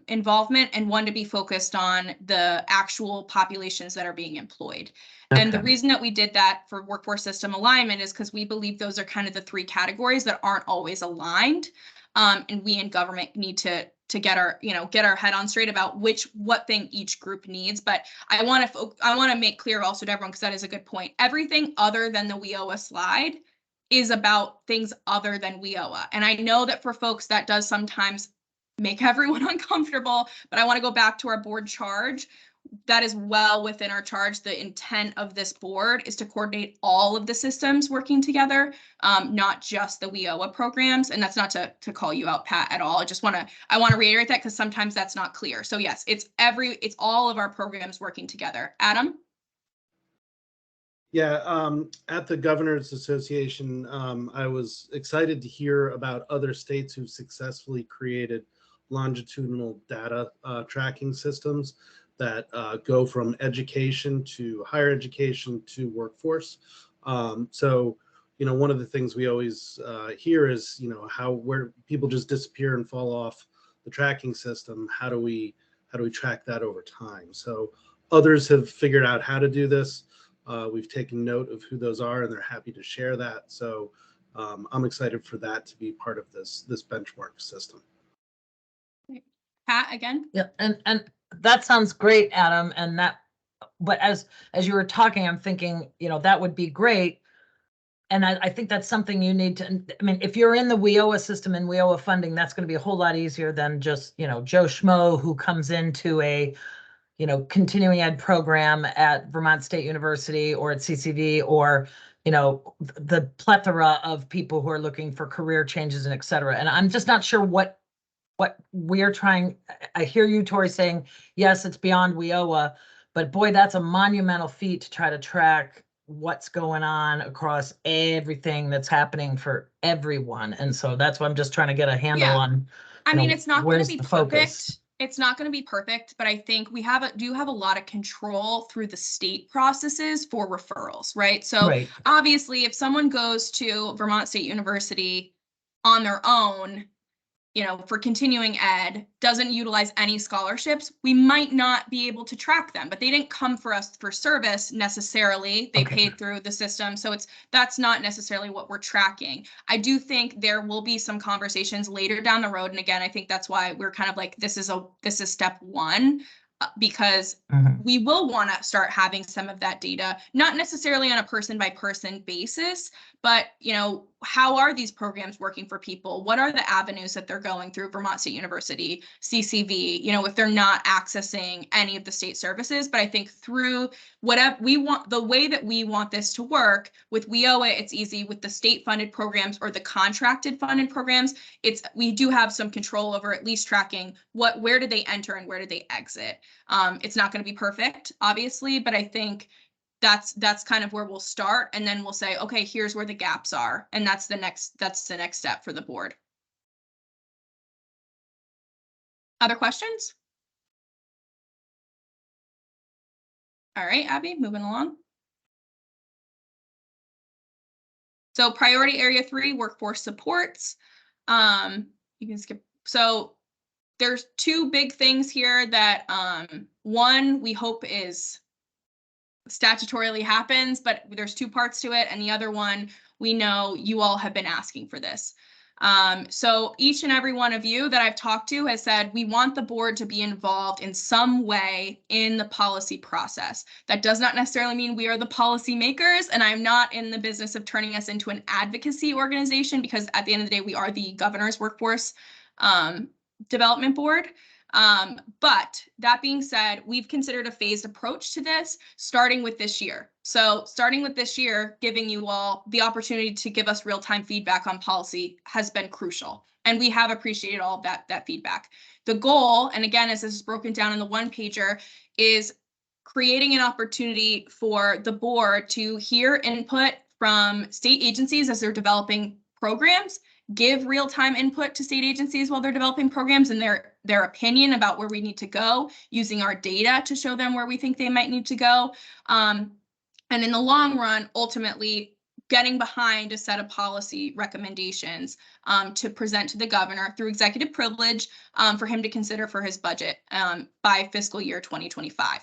involvement, and one to be focused on the actual populations that are being employed. Okay. And the reason that we did that for workforce system alignment is because we believe those are kind of the 3 categories that aren't always aligned. And we in government need to get our head on straight about what thing each group needs. But I want to make clear also to everyone, because that is a good point. Everything other than the WIOA slide is about things other than WIOA. And I know that for folks that does sometimes make everyone uncomfortable, but I want to go back to our board charge. That is well within our charge. The intent of this board is to coordinate all of the systems working together, not just the WIOA programs. And that's not to call you out, Pat, at all. I want to reiterate that because sometimes that's not clear. So yes, it's all of our programs working together. Adam? Yeah, at the Governors Association, I was excited to hear about other states who've successfully created longitudinal data tracking systems that go from education to higher education to workforce. So, you know, one of the things we always hear is, you know, where people just disappear and fall off the tracking system. How do we track that over time? So others have figured out how to do this. We've taken note of who those are, and they're happy to share that. So I'm excited for that to be part of this benchmark system. Pat, again? Yeah, and that sounds great, Adam, and that, but as you were talking, I'm thinking, that would be great. And I think that's something you need to, I mean, if you're in the WIOA system and WIOA funding, that's going to be a whole lot easier than just, Joe Schmo who comes into a, continuing ed program at Vermont State University or at CCV, or, the plethora of people who are looking for career changes and et cetera. And I'm just not sure what we're trying. I hear you, Tori, saying, yes, it's beyond WIOA, but boy, that's a monumental feat to try to track what's going on across everything that's happening for everyone. And so that's why I'm just trying to get a handle Yeah. on, I mean, it's not going to where's be the focus? perfect. It's not going to be perfect, but I think we do have a lot of control through the state processes for referrals, right? So Right. obviously, if someone goes to Vermont State University on their own, for continuing ed, doesn't utilize any scholarships, we might not be able to track them, but they didn't come for us for service necessarily. They Okay. paid through the system. So that's not necessarily what we're tracking. I do think there will be some conversations later down the road. And again, I think that's why we're kind of like, this is step one, because Mhm. we will want to start having some of that data, not necessarily on a person by person basis, but, how are these programs working for people? What are the avenues that they're going through Vermont State University, CCV, if they're not accessing any of the state services? But I think through whatever we want, the way that we want this to work with WIOA, it's easy. With the state funded programs or the contracted funded programs, we do have some control over at least tracking where did they enter and where did they exit. It's not going to be perfect, obviously, but I think that's kind of where we'll start, and then we'll say, okay, here's where the gaps are, and that's the next step for the board. Other questions? All right, Abby, moving along. So priority area 3, workforce supports. You can skip. So there's 2 big things here that one we hope is statutorily happens, but there's 2 parts to it. And the other one, we know you all have been asking for this. So each and every one of you that I've talked to has said, we want the board to be involved in some way in the policy process. That does not necessarily mean we are the policy makers, and I'm not in the business of turning us into an advocacy organization, because at the end of the day, we are the governor's workforce development board. But that being said, we've considered a phased approach to this, starting with this year. So starting with this year, giving you all the opportunity to give us real-time feedback on policy has been crucial. And we have appreciated all of that feedback. The goal, and again, as this is broken down in the 1-pager, is creating an opportunity for the board to hear input from state agencies as they're developing programs, give real-time input to state agencies while they're developing programs and their opinion about where we need to go, using our data to show them where we think they might need to go. And in the long run, ultimately getting behind a set of policy recommendations to present to the governor through executive privilege for him to consider for his budget by fiscal year 2025.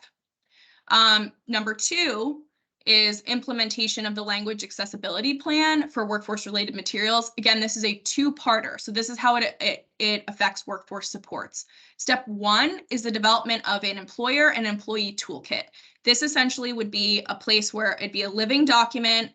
Number 2 is implementation of the language accessibility plan for workforce related materials. Again, this is a 2-parter. So this is how it affects workforce supports. Step 1 is the development of an employer and employee toolkit. This essentially would be a place where it'd be a living document,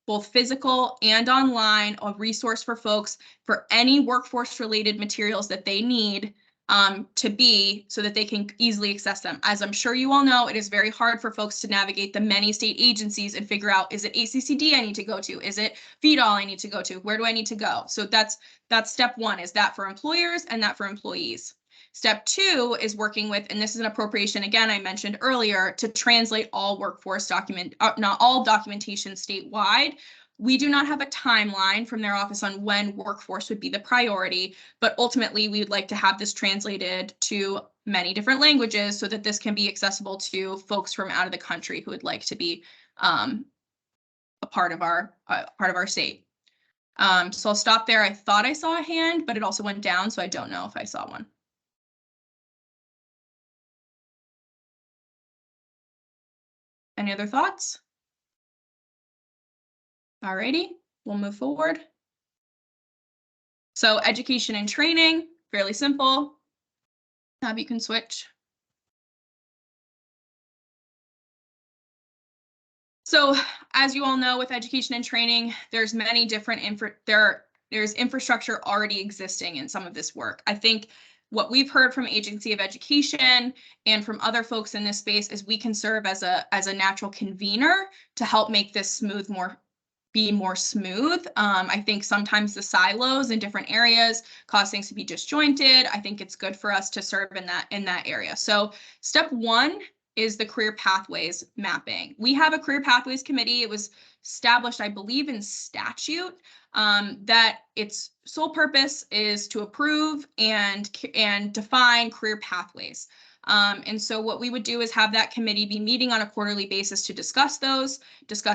both physical and online, a resource for folks for any workforce related materials that they need so that they can easily access them. As I'm sure you all know, it is very hard for folks to navigate the many state agencies and figure out, is it ACCD I need to go to? Is it VDOL I need to go to? Where do I need to go? So that's step 1, is that for employers and that for employees. Step 2 is working with, and this is an appropriation, again, I mentioned earlier, to translate all workforce not all documentation statewide. We do not have a timeline from their office on when workforce would be the priority, but ultimately we would like to have this translated to many different languages so that this can be accessible to folks from out of the country who would like to be a part of our state. So I'll stop there. I thought I saw a hand, but it also went down, so I don't know if I saw one. Any other thoughts? Alrighty, we'll move forward. So education and training, fairly simple. Abby, you can switch. So as you all know, with education and training, there's many different there's infrastructure already existing in some of this work. I think what we've heard from Agency of Education and from other folks in this space is we can serve as a natural convener to help make this be more smooth. I think sometimes the silos in different areas cause things to be disjointed. I think it's good for us to serve in that area. So step one is the career pathways mapping. We have a career pathways committee. It was established, I believe, in statute, that its sole purpose is to approve and define career pathways. And so what we would do is have that committee be meeting on a quarterly basis to discuss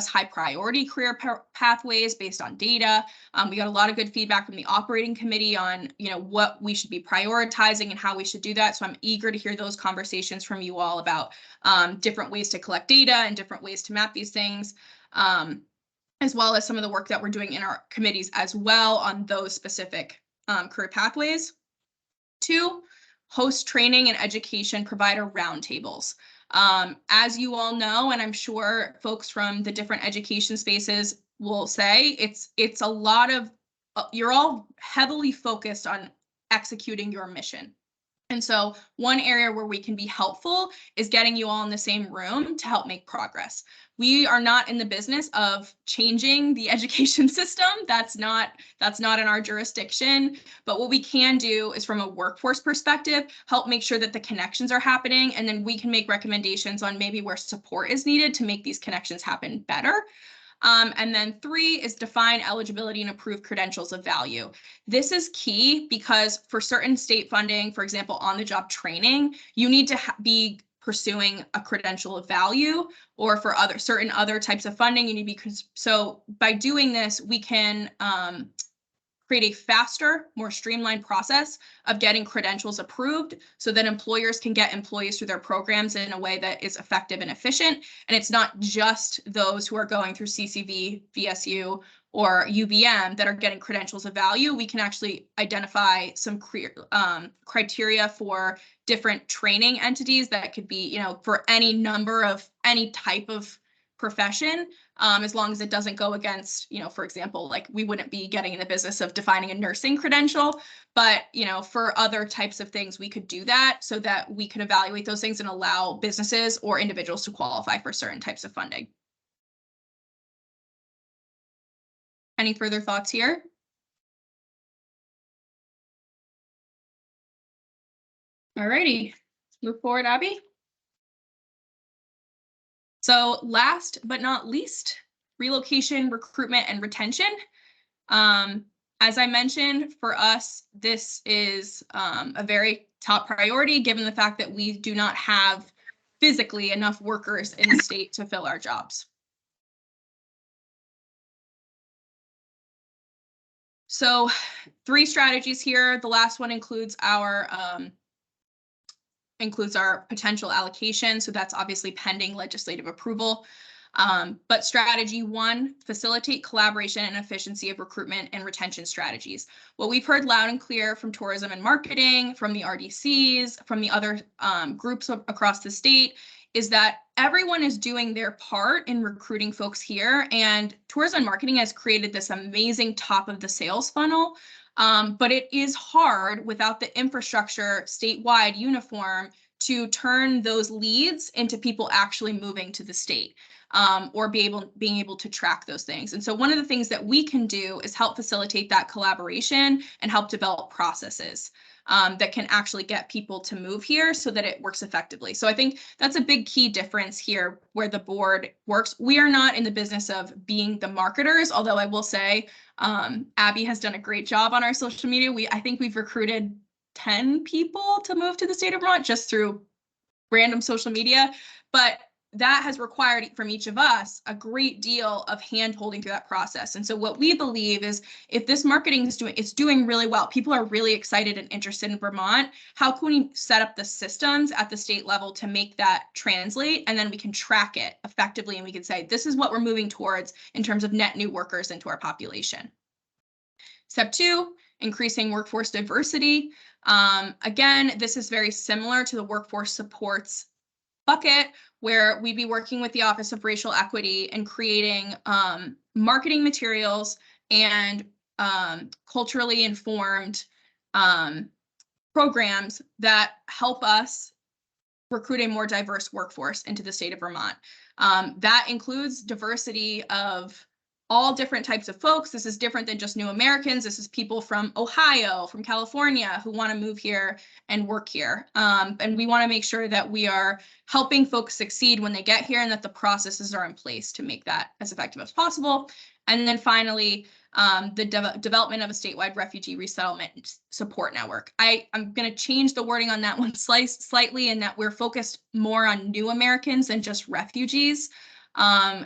high priority career pathways based on data. We got a lot of good feedback from the operating committee on, what we should be prioritizing and how we should do that. So I'm eager to hear those conversations from you all about different ways to collect data and different ways to map these things, as well as some of the work that we're doing in our committees as well on those specific career pathways. 2, host training and education provider roundtables. As you all know, and I'm sure folks from the different education spaces will say, it's a lot of, you're all heavily focused on executing your mission. And so one area where we can be helpful is getting you all in the same room to help make progress. We are not in the business of changing the education system. That's not in our jurisdiction. But what we can do is, from a workforce perspective, help make sure that the connections are happening. And then we can make recommendations on maybe where support is needed to make these connections happen better. And then 3 is define eligibility and approve credentials of value. This is key because for certain state funding, for example, on-the-job training, you need to be pursuing a credential of value, or for certain other types of funding, you need to be. So by doing this, we can create a faster, more streamlined process of getting credentials approved so that employers can get employees through their programs in a way that is effective and efficient. And it's not just those who are going through CCV, VSU, or UVM that are getting credentials of value. We can actually identify some criteria for different training entities that could be, for any number of any type of profession, as long as it doesn't go against, for example, like we wouldn't be getting in the business of defining a nursing credential, but, for other types of things, we could do that so that we can evaluate those things and allow businesses or individuals to qualify for certain types of funding. Any further thoughts here? All righty, move forward, Abby. So last but not least, relocation, recruitment, and retention. As I mentioned, for us, this is a very top priority given the fact that we do not have physically enough workers in the state to fill our jobs. So 3 strategies here. The last one includes our potential allocation. So that's obviously pending legislative approval. But strategy 1, facilitate collaboration and efficiency of recruitment and retention strategies. What we've heard loud and clear from tourism and marketing, from the RDCs, from the other groups across the state, is that everyone is doing their part in recruiting folks here. And tourism and marketing has created this amazing top of the sales funnel. But it is hard without the infrastructure statewide uniform to turn those leads into people actually moving to the state, or being able to track those things. And so one of the things that we can do is help facilitate that collaboration and help develop processes that can actually get people to move here so that it works effectively. So I think that's a big key difference here where the board works. We are not in the business of being the marketers, although I will say Abby has done a great job on our social media. I think we've recruited 10 people to move to the state of Vermont just through random social media, but that has required from each of us a great deal of hand-holding through that process. And so what we believe is, if this marketing is doing really well, people are really excited and interested in Vermont, how can we set up the systems at the state level to make that translate? And then we can track it effectively, and we can say, this is what we're moving towards in terms of net new workers into our population. Step 2, increasing workforce diversity. Again, this is very similar to the workforce supports bucket, where we'd be working with the Office of Racial Equity and creating marketing materials and culturally informed programs that help us recruit a more diverse workforce into the state of Vermont. That includes diversity of all different types of folks. This is different than just new Americans. This is people from Ohio, from California, who want to move here and work here. And we want to make sure that we are helping folks succeed when they get here and that the processes are in place to make that as effective as possible. And then finally, the development of a statewide refugee resettlement support network. I'm going to change the wording on that one slightly, in that we're focused more on new Americans than just refugees,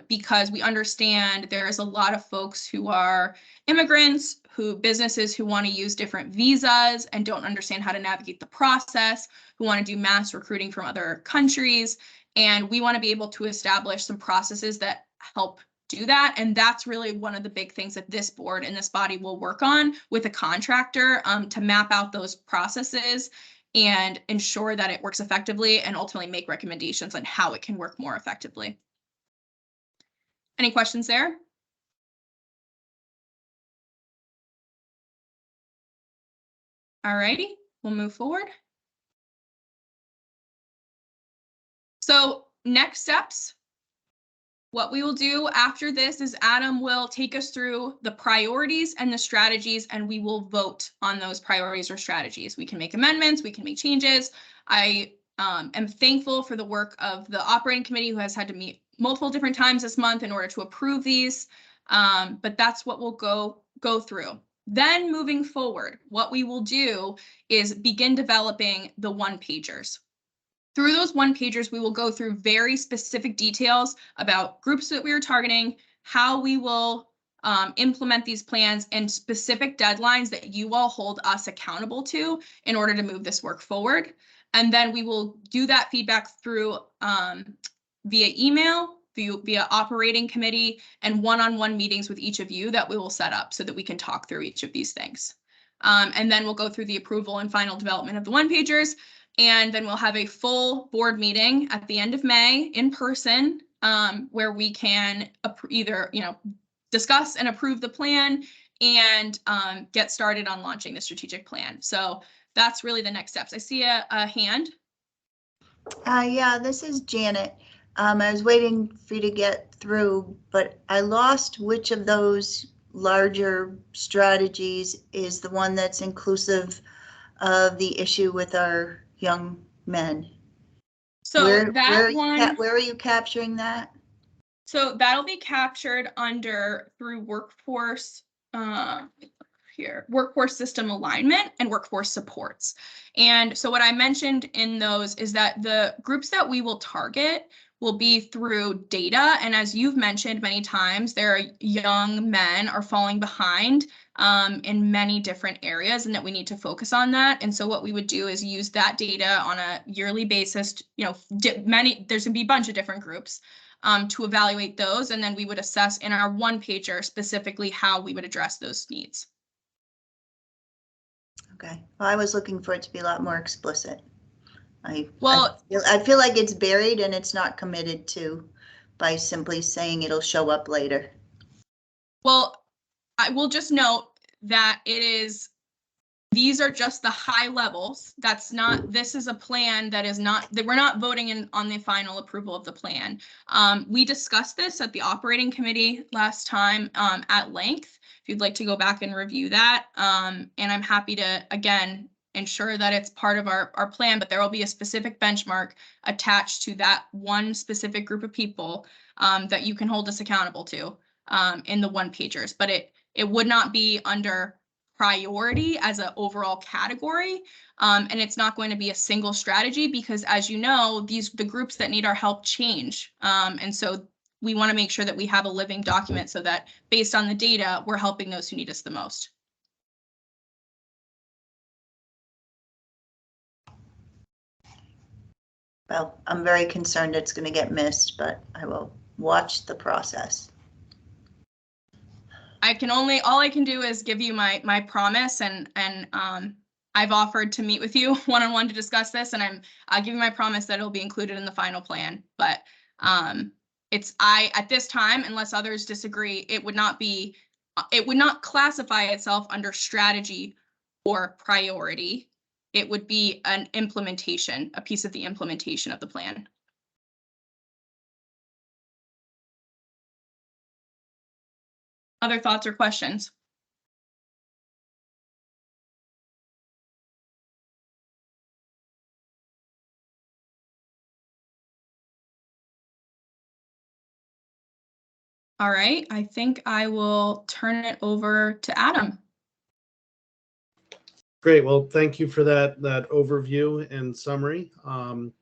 because we understand there's a lot of folks who are immigrants, businesses who want to use different visas and don't understand how to navigate the process, who want to do mass recruiting from other countries. And we want to be able to establish some processes that help do that. And that's really one of the big things that this board and this body will work on with a contractor, to map out those processes and ensure that it works effectively and ultimately make recommendations on how it can work more effectively. Any questions there? All righty, we'll move forward. So next steps. What we will do after this is Adam will take us through the priorities and the strategies, and we will vote on those priorities or strategies. We can make amendments, we can make changes. I am thankful for the work of the operating committee, who has had to meet multiple different times this month in order to approve these. But that's what we'll go through. Then moving forward, what we will do is begin developing the one-pagers. Through those one-pagers, we will go through very specific details about groups that we are targeting, how we will implement these plans, and specific deadlines that you all hold us accountable to in order to move this work forward. And then we will do that feedback through via email, via operating committee, and one-on-one meetings with each of you that we will set up so that we can talk through each of these things. And then we'll go through the approval and final development of the one-pagers. And then we'll have a full board meeting at the end of May in person, where we can either, discuss and approve the plan and get started on launching the strategic plan. So that's really the next steps. I see a hand. Yeah, this is Janet. I was waiting for you to get through, but I lost which of those larger strategies is the one that's inclusive of the issue with our young men. So where are you capturing that? So that'll be captured through workforce system alignment and workforce supports. And so what I mentioned in those is that the groups that we will target will be through data. And as you've mentioned many times, their young men are falling behind in many different areas, and that we need to focus on that. And so what we would do is use that data on a yearly basis, there's gonna be a bunch of different groups to evaluate those. And then we would assess in our one-pager specifically how we would address those needs. Okay, well, I was looking for it to be a lot more explicit. I feel like it's buried and it's not committed to by simply saying it'll show up later. Well, I will just note that these are just the high levels. This is a plan that we're not voting on the final approval of the plan. We discussed this at the operating committee last time at length, if you'd like to go back and review that. And I'm happy to, again, ensure that it's part of our plan, but there will be a specific benchmark attached to that one specific group of people that you can hold us accountable to in the one-pagers. But it would not be under priority as an overall category. And it's not going to be a single strategy because, as you know, the groups that need our help change. And so we want to make sure that we have a living document so that based on the data, we're helping those who need us the most. Well, I'm very concerned it's going to get missed, but I will watch the process. All I can do is give you my promise and I've offered to meet with you one-on-one to discuss this, and I'll give you my promise that it'll be included in the final plan. But at this time, unless others disagree, it would not classify itself under strategy or priority. It would be an implementation, a piece of the implementation of the plan. Other thoughts or questions? All right, I think I will turn it over to Adam. Great. Well, thank you for that overview and summary. Abby,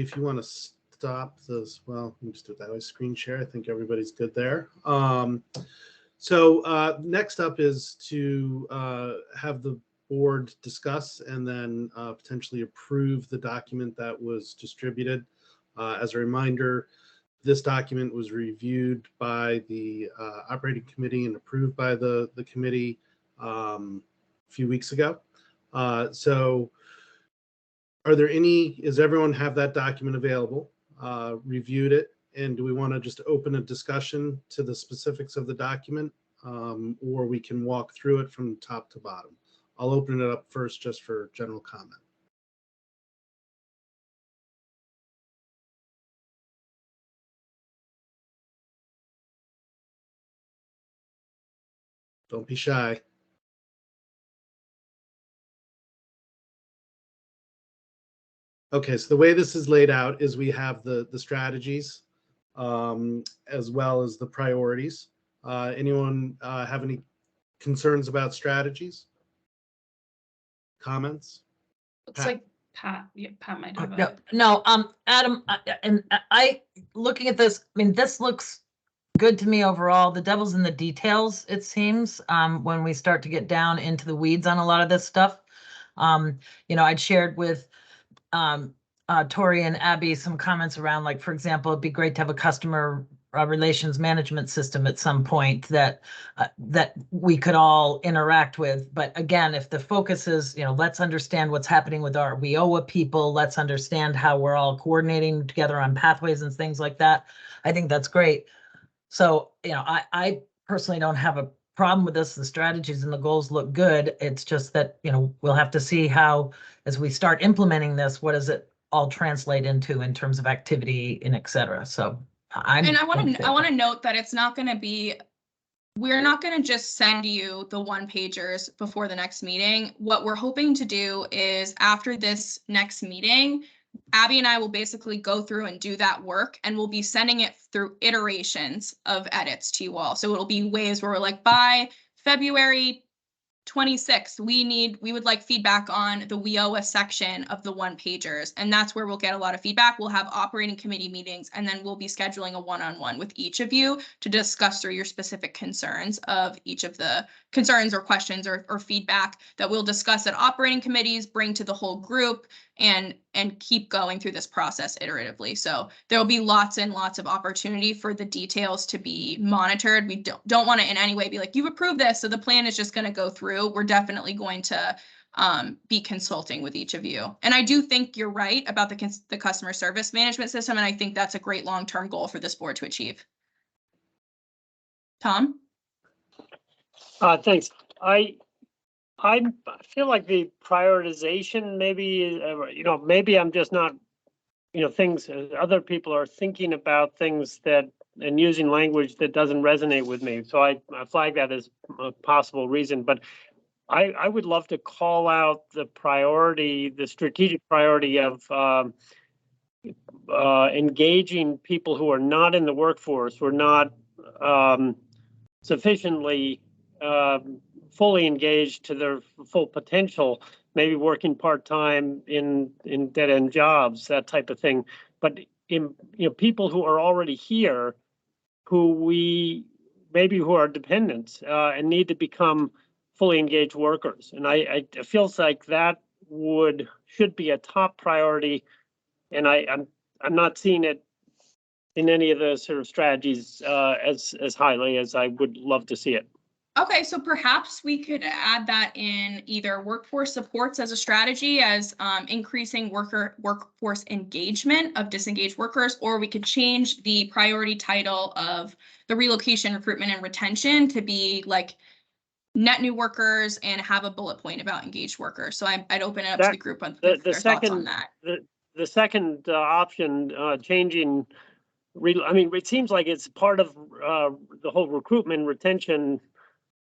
if you want to stop this, well, let me just do it that way. Screen share. I think everybody's good there. So next up is to have the board discuss and then potentially approve the document that was distributed. As a reminder, this document was reviewed by the operating committee and approved by the committee a few weeks ago. So are there does everyone have that document available, reviewed it? And do we want to just open a discussion to the specifics of the document, or we can walk through it from top to bottom? I'll open it up first just for general comment. Don't be shy. Okay, so the way this is laid out is we have the strategies as well as the priorities. Anyone have any concerns about strategies? Comments? Looks like Pat. Yeah, Pat might have No, Adam, I looking at this, I mean, this looks good to me overall. The devil's in the details, it seems, when we start to get down into the weeds on a lot of this stuff. I'd shared with Tori and Abby some comments around, like, for example, it'd be great to have a customer relations management system at some point that we could all interact with. But again, if the focus is, let's understand what's happening with our WIOA people, let's understand how we're all coordinating together on pathways and things like that, I think that's great. So, I personally don't have a problem with this. The strategies and the goals look good. It's just that, we'll have to see how, as we start implementing this, what does it all translate into in terms of activity and et cetera. So I want to note that it's not going to be, we're not going to just send you the one-pagers before the next meeting. What we're hoping to do is, after this next meeting, Abby and I will basically go through and do that work, and we'll be sending it through iterations of edits to you all. So it'll be ways where we're like, by February 26th, we would like feedback on the WIOA section of the one-pagers, and that's where we'll get a lot of feedback. We'll have operating committee meetings, and then we'll be scheduling a one-on-one with each of you to discuss through your specific concerns of each of the concerns or questions or feedback that we'll discuss at operating committees, bring to the whole group, and keep going through this process iteratively. So there will be lots and lots of opportunity for the details to be monitored. We don't want to in any way be like, you've approved this, so the plan is just going to go through. We're definitely going to be consulting with each of you. And I do think you're right about the customer service management system, and I think that's a great long-term goal for this board to achieve. Tom? Thanks. I feel like the prioritization maybe, maybe I'm just not, things, other people are thinking about things and using language that doesn't resonate with me. So I flag that as a possible reason, but I would love to call out the strategic priority of engaging people who are not in the workforce, who are not sufficiently fully engaged to their full potential, maybe working part-time in dead-end jobs, that type of thing. But in people who are already here, who are dependents and need to become fully engaged workers. And I feels like that should be a top priority. And I'm not seeing it in any of the sort of strategies as highly as I would love to see it. Okay, so perhaps we could add that in either workforce supports as a strategy as increasing workforce engagement of disengaged workers, or we could change the priority title of the relocation, recruitment, and retention to be like net new workers and have a bullet point about engaged workers. So I'd open it up to the group on their thoughts on that. The second option, changing, I mean, it seems like it's part of the whole recruitment retention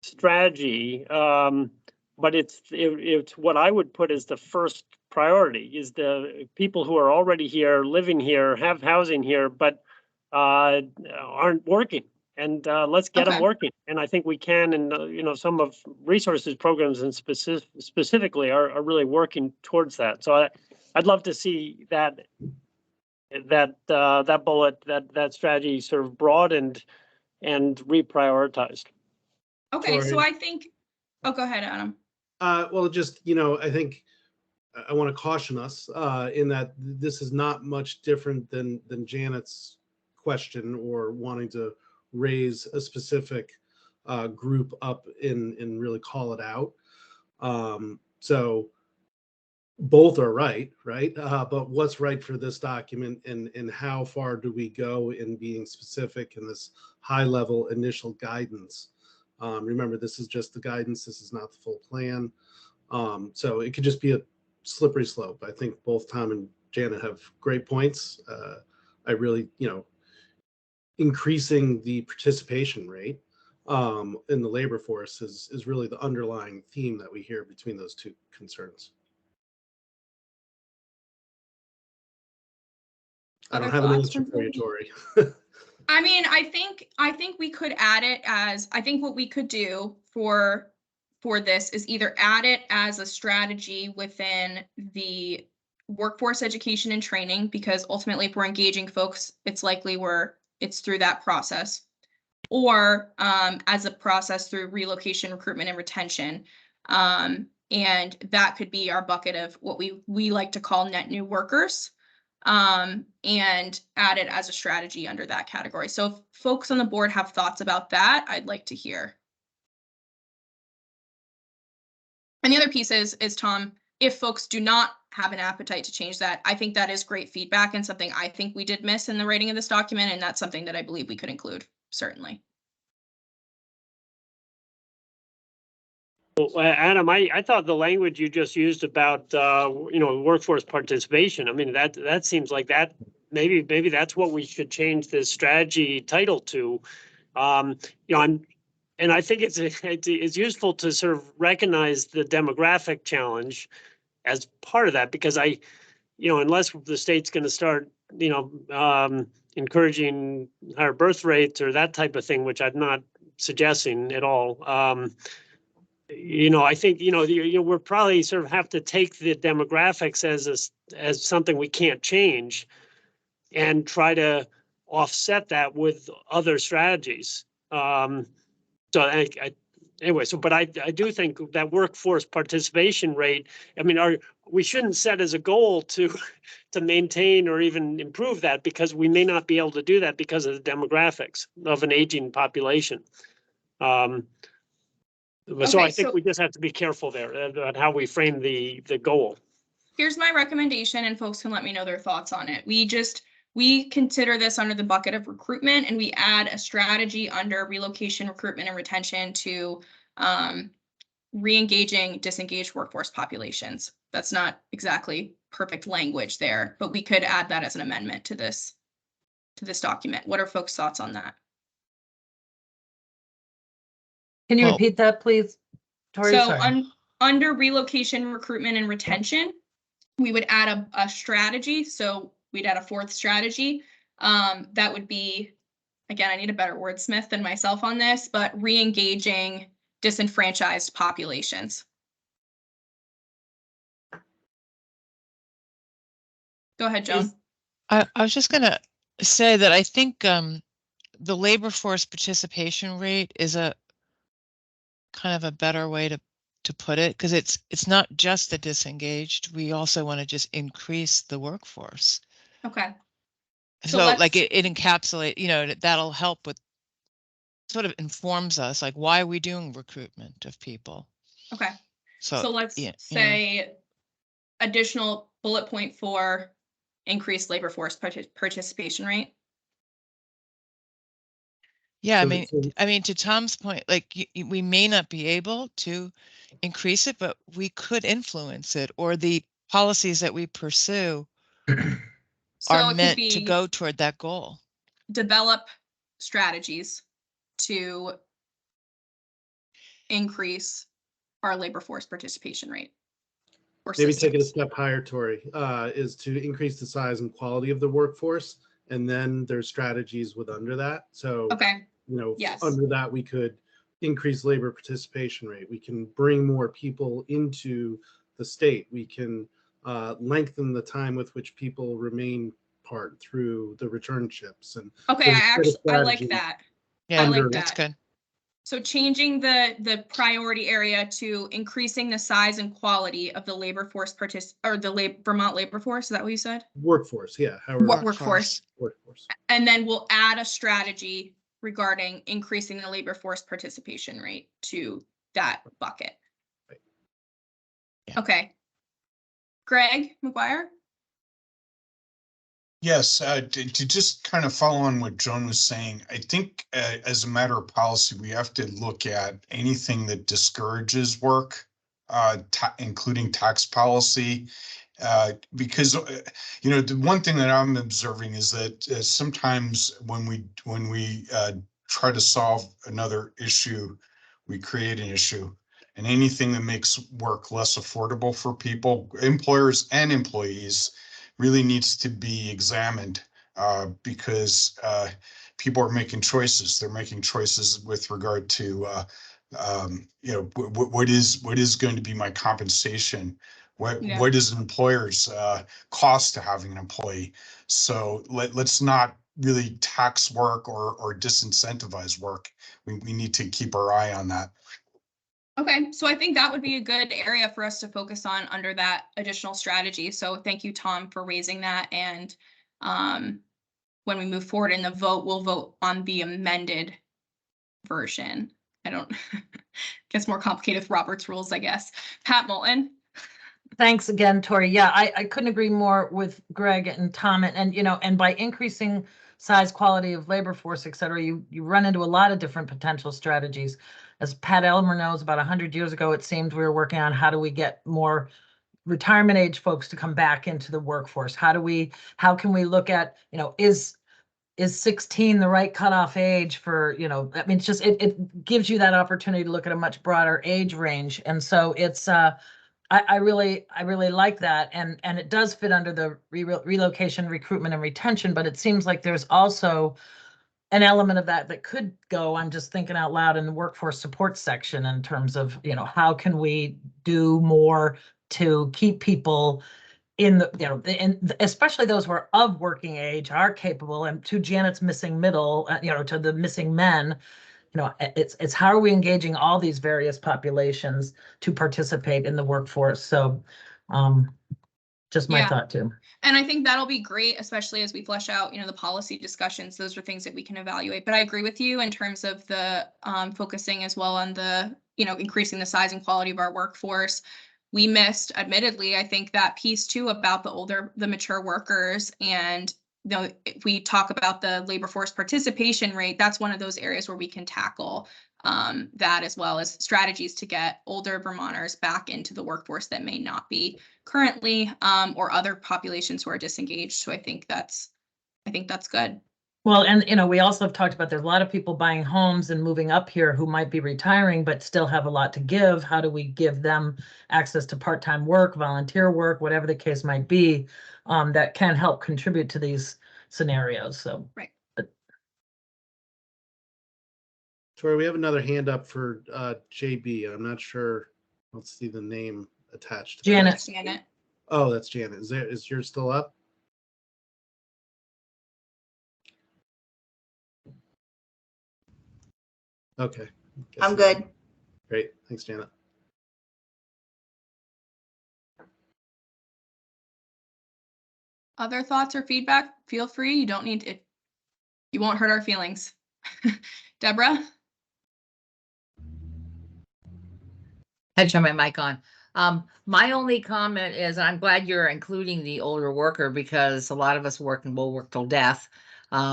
strategy, but it's what I would put as the first priority is the people who are already here, living here, have housing here, but aren't working. And let's get them working. And I think we can, and you know, some of resources programs and specifically are really working towards that. So I'd love to see that bullet, that strategy sort of broadened and reprioritized. Okay, so Tori. I think, oh, go ahead, Adam. Well, just, you know, I think I want to caution us in that this is not much different than Janet's question or wanting to raise a specific group up and really call it out. So both are right? But what's right for this document, and how far do we go in being specific in this high level initial guidance? Remember, this is just the guidance. This is not the full plan. So it could just be a slippery slope. I think both Tom and Janet have great points. I really, you know, increasing the participation rate in the labor force is really the underlying theme that we hear between those two concerns. I don't have an answer for you, Tori. I mean, I think we could add it as, I think what we could do for this is either add it as a strategy within the workforce education and training, because ultimately if we're engaging folks, it's likely it's through that process, or as a process through relocation, recruitment, and retention. And that could be our bucket of what we like to call net new workers. And add it as a strategy under that category. So if folks on the board have thoughts about that, I'd like to hear. And the other piece is Tom, if folks do not have an appetite to change that, I think that is great feedback and something I think we did miss in the writing of this document, and that's something that I believe we could include, certainly. Well, Adam, I thought the language you just used about you know, workforce participation, I mean, that seems like that maybe that's what we should change this strategy title to. You know, and I think it's useful to sort of recognize the demographic challenge as part of that, because you know, unless the state's going to start, you know, encouraging higher birth rates or that type of thing, which I'm not suggesting at all. You know, I think, you know, we're probably sort of have to take the demographics as something we can't change and try to offset that with other strategies. So anyway, but I do think that workforce participation rate, I mean, we shouldn't set as a goal to maintain or even improve that, because we may not be able to do that because of the demographics of an aging population. So I think we just have to be careful there about how we frame the goal. Here's my recommendation, and folks can let me know their thoughts on it. We consider this under the bucket of recruitment, and we add a strategy under relocation, recruitment, and retention to re-engaging disengaged workforce populations. That's not exactly perfect language there, but we could add that as an amendment to this document. What are folks' thoughts on that? Can you repeat that, please, Tori? So under relocation, recruitment, and retention, we would add a strategy. So we'd add a fourth strategy. That would be, again, I need a better wordsmith than myself on this, but re-engaging disenfranchised populations. Go ahead, Joan. I was just going to say that I think the labor force participation rate is a kind of a better way to put it, because it's not just the disengaged. We also want to just increase the workforce. Okay. So like it encapsulate, you know, that'll help with sort of informs us, like, why are we doing recruitment of people? Okay. So, So let's yeah, say additional bullet point 4, increased labor force participation rate. yeah, So- I mean, to Tom's point, like, we may not be able to increase it, but we could influence it, or the policies that we pursue So are it could meant to be go toward that goal. develop strategies to increase our labor force participation rate. Or Maybe take it a systems. step higher, Tori, is to increase the size and quality of the workforce. And then there's strategies with under that. So, Okay, you know, yes. under that, we could increase labor participation rate. We can bring more people into the state. We can lengthen the time with which people remain part through the returnships. And Okay, there's a set of I like strategies that. Yeah, I like that's that. good. So changing the priority area to increasing the size and quality of the labor force or the Vermont labor force, is that what you said? Workforce, yeah. However, Workforce. workforce. And then we'll add a strategy regarding increasing the labor force participation rate to that bucket. Right. Yeah. Okay. Greg McGuire? Yes, to just kind of follow on what Joan was saying, I think as a matter of policy, we have to look at anything that discourages work, including tax policy, because you know, the one thing that I'm observing is that sometimes when we try to solve another issue, we create an issue. And anything that makes work less affordable for people, employers and employees, really needs to be examined because people are making choices. They're making choices with regard to you know, what is going to be my compensation? What is an employer's cost to having an employee? So let's not really tax work or disincentivize work. We need to keep our eye on that. Okay, so I think that would be a good area for us to focus on under that additional strategy. So thank you, Tom, for raising that. And when we move forward in the vote, we'll vote on the amended version. I don't, gets more complicated with Robert's rules, I guess. Pat Moulton? Thanks again, Tori. Yeah, I couldn't agree more with Greg and Tom. And you know, and by increasing size, quality of labor force, et cetera, you run into a lot of different potential strategies. As Pat Elmer knows, about 100 years ago, it seemed we were working on how do we get more retirement age folks to come back into the workforce? How can we look at, you know, is 16 the right cutoff age for, you know, I mean, it's just, it gives you that opportunity to look at a much broader age range. And so it's, I really like that. And it does fit under the relocation, recruitment and retention, but it seems like there's also an element of that could go, I'm just thinking out loud, in the workforce support section in terms of, you know, how can we do more to keep people in the, you know, and especially those who are of working age, are capable, and to Janet's missing middle, you know, to the missing men, you know, it's how are we engaging all these various populations to participate in the workforce? So just my thought too. And I think that'll be great, especially as we flesh out, you know, the policy discussions. Those are things that we can evaluate. But I agree with you in terms of the focusing as well on the, you know, increasing the size and quality of our workforce. We missed, admittedly, I think that piece too about the mature workers. And, you know, if we talk about the labor force participation rate, that's one of those areas where we can tackle that, as well as strategies to get older Vermonters back into the workforce that may not be currently, or other populations who are disengaged. So I think that's good. Well, and you know, we also have talked about there's a lot of people buying homes and moving up here who might be retiring but still have a lot to give. How do we give them access to part-time work, volunteer work, whatever the case might be, that can help contribute to these scenarios? So right. Tori, we have another hand up for JB. I'm not sure. Let's see the name attached. To Janet. Janet. Oh, that's Janet. Is yours still up? Okay. I'm good. Great. Thanks, Janet. Other thoughts or feedback? Feel free. You don't need it. You won't hurt our feelings. Deborah? had to turn my mic on. My only comment is I'm glad you're including the older worker because a lot of us work and will work till death,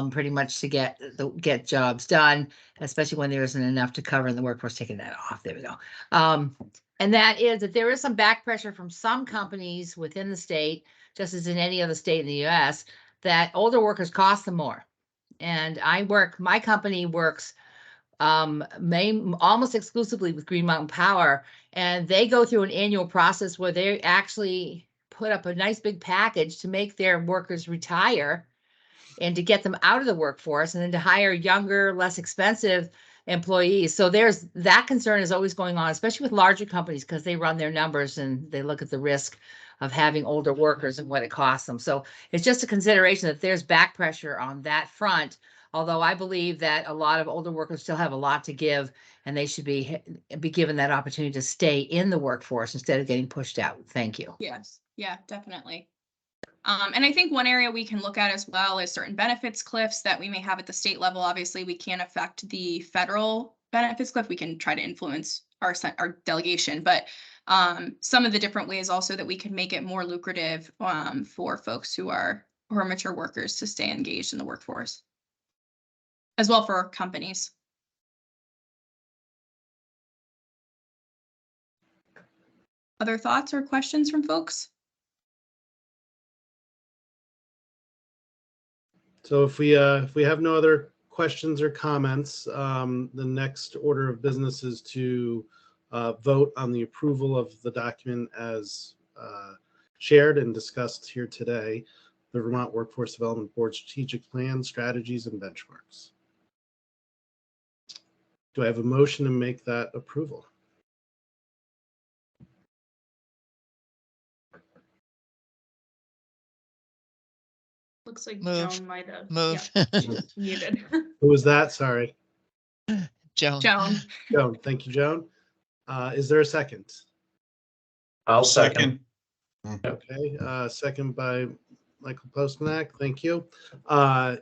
pretty much to get jobs done, especially when there isn't enough to cover in the workforce. Taking that off. There we go. And that is that there is some back pressure from some companies within the state, just as in any other state in the US, that older workers cost them more. And my company works almost exclusively with Green Mountain Power, and they go through an annual process where they actually put up a nice big package to make their workers retire and to get them out of the workforce and then to hire younger, less expensive employees. So there's that concern is always going on, especially with larger companies, because they run their numbers and they look at the risk of having older workers and what it costs them. So it's just a consideration that there's back pressure on that front. Although I believe that a lot of older workers still have a lot to give, and they should be given that opportunity to stay in the workforce instead of getting pushed out. Thank you. Yes, yeah, definitely. And I think one area we can look at as well is certain benefits cliffs that we may have at the state level. Obviously, we can't affect the federal benefits cliff. We can try to influence our delegation, but some of the different ways also that we can make it more lucrative for folks who are mature workers to stay engaged in the workforce, as well for companies. Other thoughts or questions from folks? So if we have no other questions or comments, the next order of business is to vote on the approval of the document as shared and discussed here today, the Vermont Workforce Development Board Strategic Plan, Strategies, and Benchmarks. Do I have a motion to make that approval? Looks like Move. Joan might have. Move. Yeah, she's muted. Who was that? Sorry. Joan. Joan. Joan. Thank you, Joan. Is there a second? I'll second. Okay, second by Michael Postmack. Thank you.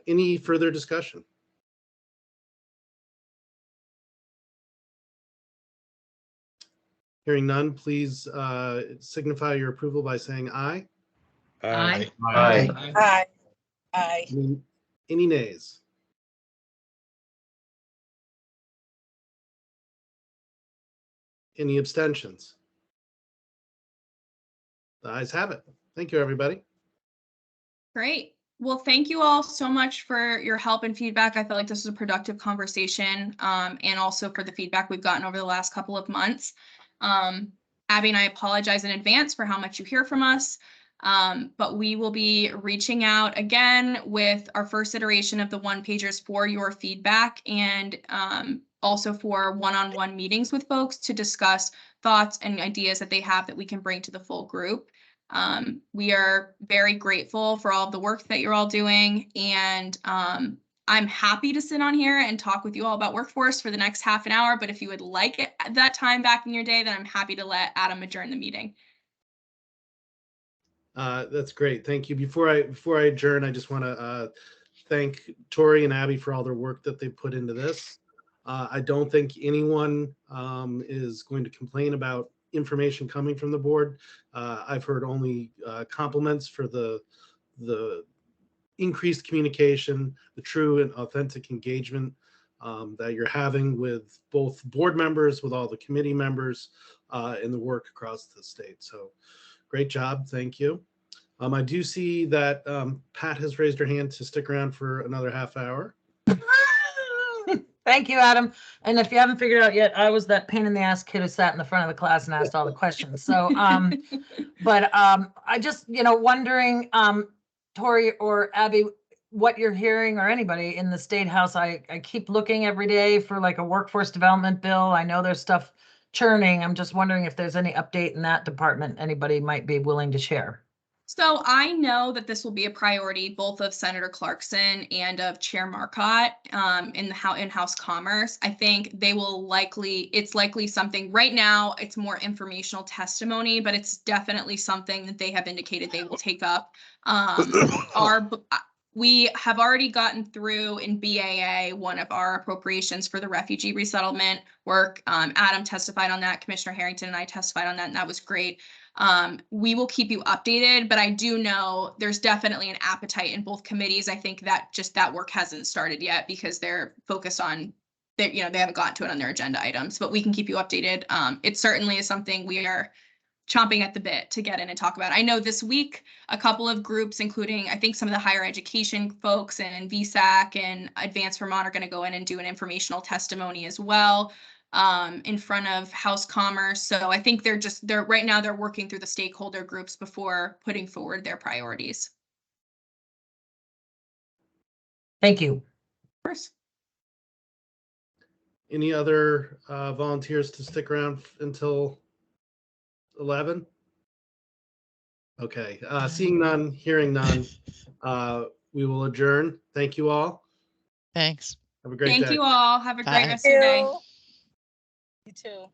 Any further discussion? Hearing none, please signify your approval by saying aye. Aye. Aye. Aye. Any nays? Any abstentions? The ayes have it. Thank you, everybody. Great. Well, thank you all so much for your help and feedback. I felt like this was a productive conversation, and also for the feedback we've gotten over the last couple of months. Abby and I apologize in advance for how much you hear from us, but we will be reaching out again with our first iteration of the one-pagers for your feedback, and also for one-on-one meetings with folks to discuss thoughts and ideas that they have that we can bring to the full group. We are very grateful for all of the work that you're all doing, and I'm happy to sit on here and talk with you all about workforce for the next half an hour, but if you would like that time back in your day, then I'm happy to let Adam adjourn the meeting. That's great. Thank you. Before I adjourn, I just want to thank Tori and Abby for all their work that they put into this. I don't think anyone is going to complain about information coming from the board. I've heard only compliments for the increased communication, the true and authentic engagement that you're having with both board members, with all the committee members, and the work across the state. So great job. Thank you. I do see that Pat has raised her hand to stick around for another half hour. Thank you, Adam. And if you haven't figured out yet, I was that pain in the ass kid who sat in the front of the class and asked all the questions. So, but I just, wondering, Tori or Abby, what you're hearing, or anybody in the State House. I keep looking every day for like a workforce development bill. I know there's stuff churning. I'm just wondering if there's any update in that department anybody might be willing to share. So I know that this will be a priority both of Senator Clarkson and of Chair Marcotte in the in-house commerce. I think they will it's likely something right now, it's more informational testimony, but it's definitely something that they have indicated they will take up. we have already gotten through in BAA one of our appropriations for the refugee resettlement work. Adam testified on that, Commissioner Harrington and I testified on that, and that was great. We will keep you updated, but I do know there's definitely an appetite in both committees. I think that just that work hasn't started yet because they're focused on, they haven't gotten to it on their agenda items, but we can keep you updated. It certainly is something we are chomping at the bit to get in and talk about. I know this week, a couple of groups, including I think some of the higher education folks and VSAC and Advanced Vermont are going to go in and do an informational testimony as well in front of House Commerce. So I think they're right now they're working through the stakeholder groups before putting forward their priorities. Thank you. Of course. Any other volunteers to stick around until 11? Okay, seeing none, hearing none, we will adjourn. Thank you all. Thanks. Have a great day. Thank you all. Have a great Bye. rest of your day. You too.